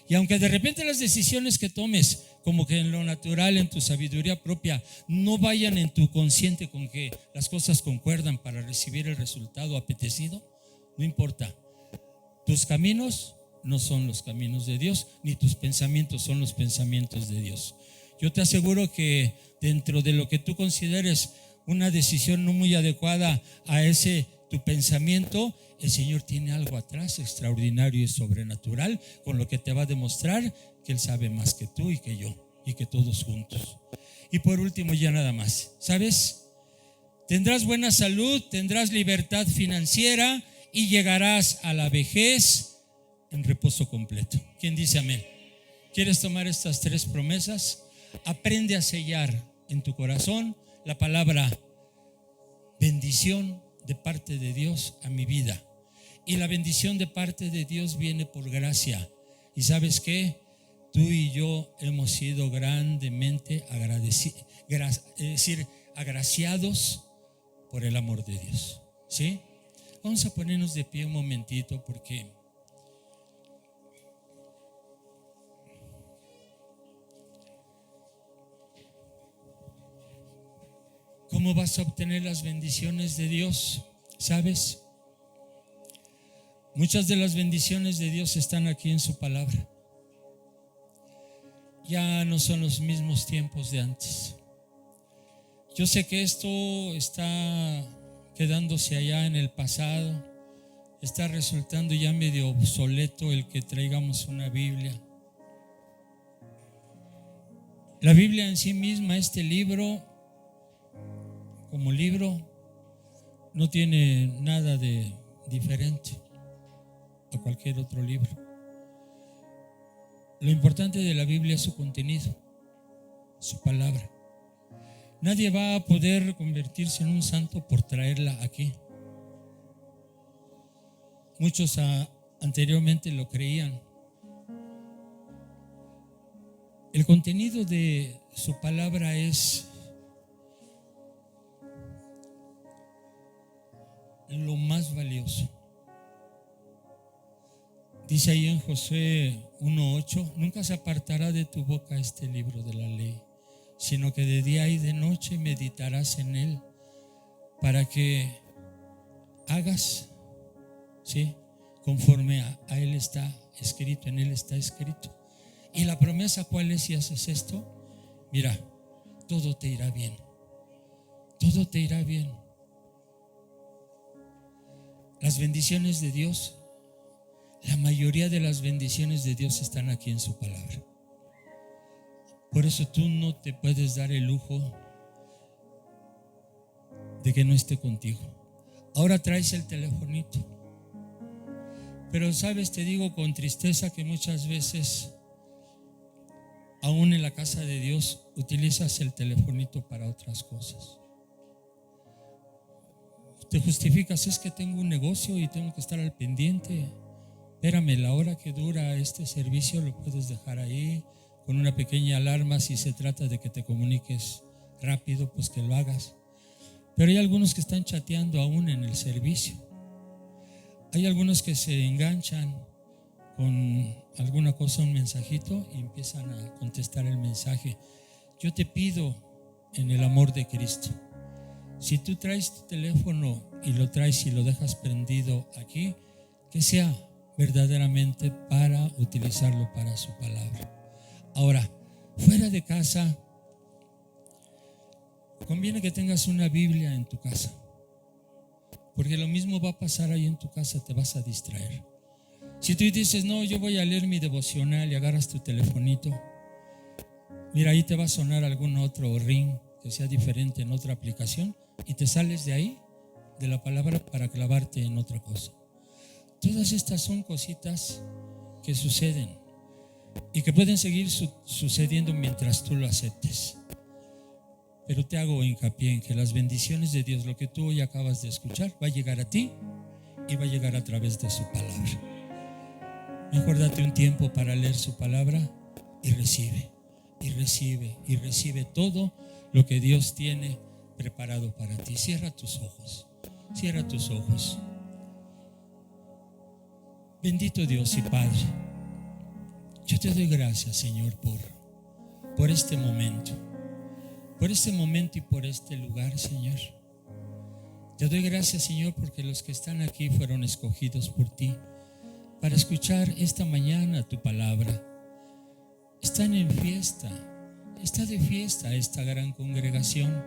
Y aunque de repente las decisiones que tomes, como que en lo natural, en tu sabiduría propia, no vayan en tu consciente con que las cosas concuerdan para recibir el resultado apetecido, no importa. Tus caminos no son los caminos de Dios, ni tus pensamientos son los pensamientos de Dios. Yo te aseguro que dentro de lo que tú consideres una decisión no muy adecuada a ese tu pensamiento, el Señor tiene algo atrás extraordinario y sobrenatural, con lo que te va a demostrar que Él sabe más que tú y que yo, y que todos juntos. Y por último, ya nada más, ¿sabes? Tendrás buena salud, tendrás libertad financiera y llegarás a la vejez en reposo completo. ¿Quién dice amén? ¿Quieres tomar estas tres promesas? Aprende a sellar en tu corazón la palabra bendición de parte de Dios a mi vida. Y la bendición de parte de Dios viene por gracia. ¿Y sabes qué? Tú y yo hemos sido grandemente agraciados por el amor de Dios. ¿Sí? Vamos a ponernos de pie un momentito, porque como ¿Cómo vas a obtener las bendiciones de Dios? ¿Sabes? Muchas de las bendiciones de Dios están aquí en su palabra. Ya no son los mismos tiempos de antes. Yo sé que esto está quedándose allá en el pasado. Está resultando ya medio obsoleto el que traigamos una Biblia. La Biblia en sí misma, este libro, como libro, no tiene nada de diferente a cualquier otro libro. Lo importante de la Biblia es su contenido, su palabra. Nadie va a poder convertirse en un santo por traerla aquí. Muchos anteriormente lo creían. El contenido de su palabra es lo más valioso. Dice ahí en Josué 1:8: nunca se apartará de tu boca este libro de la ley, sino que de día y de noche meditarás en él, para que hagas, ¿sí?, conforme a él está escrito, en él está escrito. Y la promesa, ¿cuál es si haces esto? Mira, todo te irá bien. Todo te irá bien. Las bendiciones de Dios, la mayoría de las bendiciones de Dios están aquí en su palabra. Por eso tú no te puedes dar el lujo de que no esté contigo. Ahora traes el telefonito, pero sabes, te digo con tristeza que muchas veces, aún en la casa de Dios, utilizas el telefonito para otras cosas. Te justificas: es que tengo un negocio y tengo que estar al pendiente. Espérame, la hora que dura este servicio lo puedes dejar ahí con una pequeña alarma. Si se trata de que te comuniques rápido, pues que lo hagas. Pero hay algunos que están chateando aún en el servicio. Hay algunos que se enganchan con alguna cosa, un mensajito, y empiezan a contestar el mensaje. Yo te pido, en el amor de Cristo, si tú traes tu teléfono y lo traes y lo dejas prendido aquí, que sea verdaderamente para utilizarlo para su palabra. Ahora, fuera de casa, conviene que tengas una Biblia en tu casa, porque lo mismo va a pasar ahí en tu casa, te vas a distraer. Si tú dices: no, yo voy a leer mi devocional, y agarras tu telefonito, mira, ahí te va a sonar algún otro ring que sea diferente en otra aplicación, y te sales de ahí, de la palabra, para clavarte en otra cosa. Todas estas son cositas que suceden y que pueden seguir sucediendo mientras tú lo aceptes. Pero te hago hincapié en que las bendiciones de Dios, lo que tú hoy acabas de escuchar, va a llegar a ti y va a llegar a través de su palabra. Mejor date un tiempo para leer su palabra y recibe, y recibe, y recibe todo lo que Dios tiene preparado para ti. Cierra tus ojos, cierra tus ojos. Bendito Dios y Padre, yo te doy gracias, Señor, por este momento. Por este momento y por este lugar, Señor. Te doy gracias, Señor, porque los que están aquí fueron escogidos por ti para escuchar esta mañana tu palabra. Están en fiesta, está de fiesta esta gran congregación,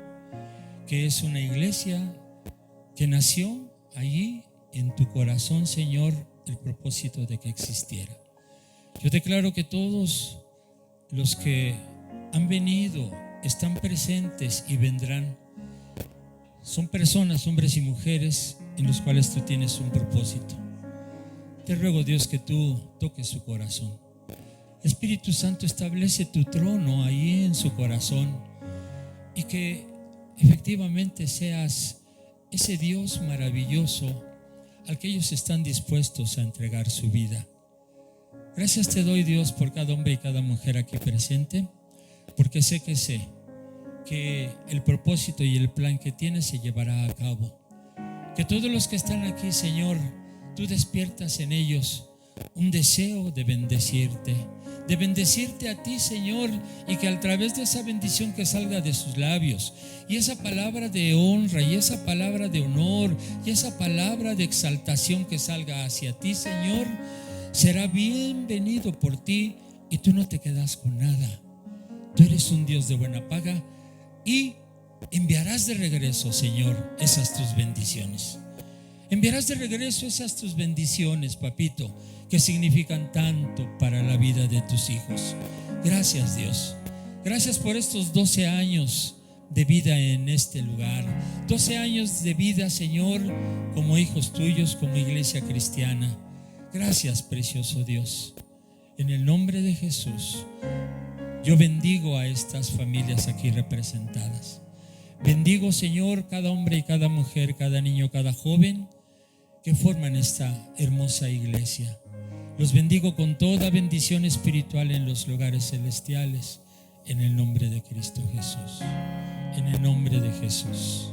que es una iglesia que nació allí en tu corazón, Señor, el propósito de que existiera. Yo declaro que todos los que han venido, están presentes y vendrán, son personas, hombres y mujeres, en los cuales tú tienes un propósito. Te ruego, Dios, que tú toques su corazón. Espíritu Santo, establece tu trono ahí en su corazón, y que efectivamente seas ese Dios maravilloso al que ellos están dispuestos a entregar su vida. Gracias te doy, Dios, por cada hombre y cada mujer aquí presente, porque sé que el propósito y el plan que tienes se llevará a cabo. Que todos los que están aquí, Señor, tú despiertas en ellos un deseo de bendecirte a ti, Señor, y que a través de esa bendición que salga de sus labios, y esa palabra de honra, y esa palabra de honor, y esa palabra de exaltación que salga hacia ti, Señor, será bienvenido por ti, y tú no te quedas con nada. Tú eres un Dios de buena paga, y enviarás de regreso, Señor, esas tus bendiciones. Enviarás de regreso esas tus bendiciones, papito, que significan tanto para la vida de tus hijos. Gracias, Dios. Gracias por estos 12 años de vida en este lugar. 12 años de vida, Señor, como hijos tuyos, como iglesia cristiana. Gracias, precioso Dios. En el nombre de Jesús, yo bendigo a estas familias aquí representadas. Bendigo, Señor, cada hombre y cada mujer, cada niño, cada joven que forman esta hermosa iglesia. Los bendigo con toda bendición espiritual en los lugares celestiales, en el nombre de Cristo Jesús. En el nombre de Jesús.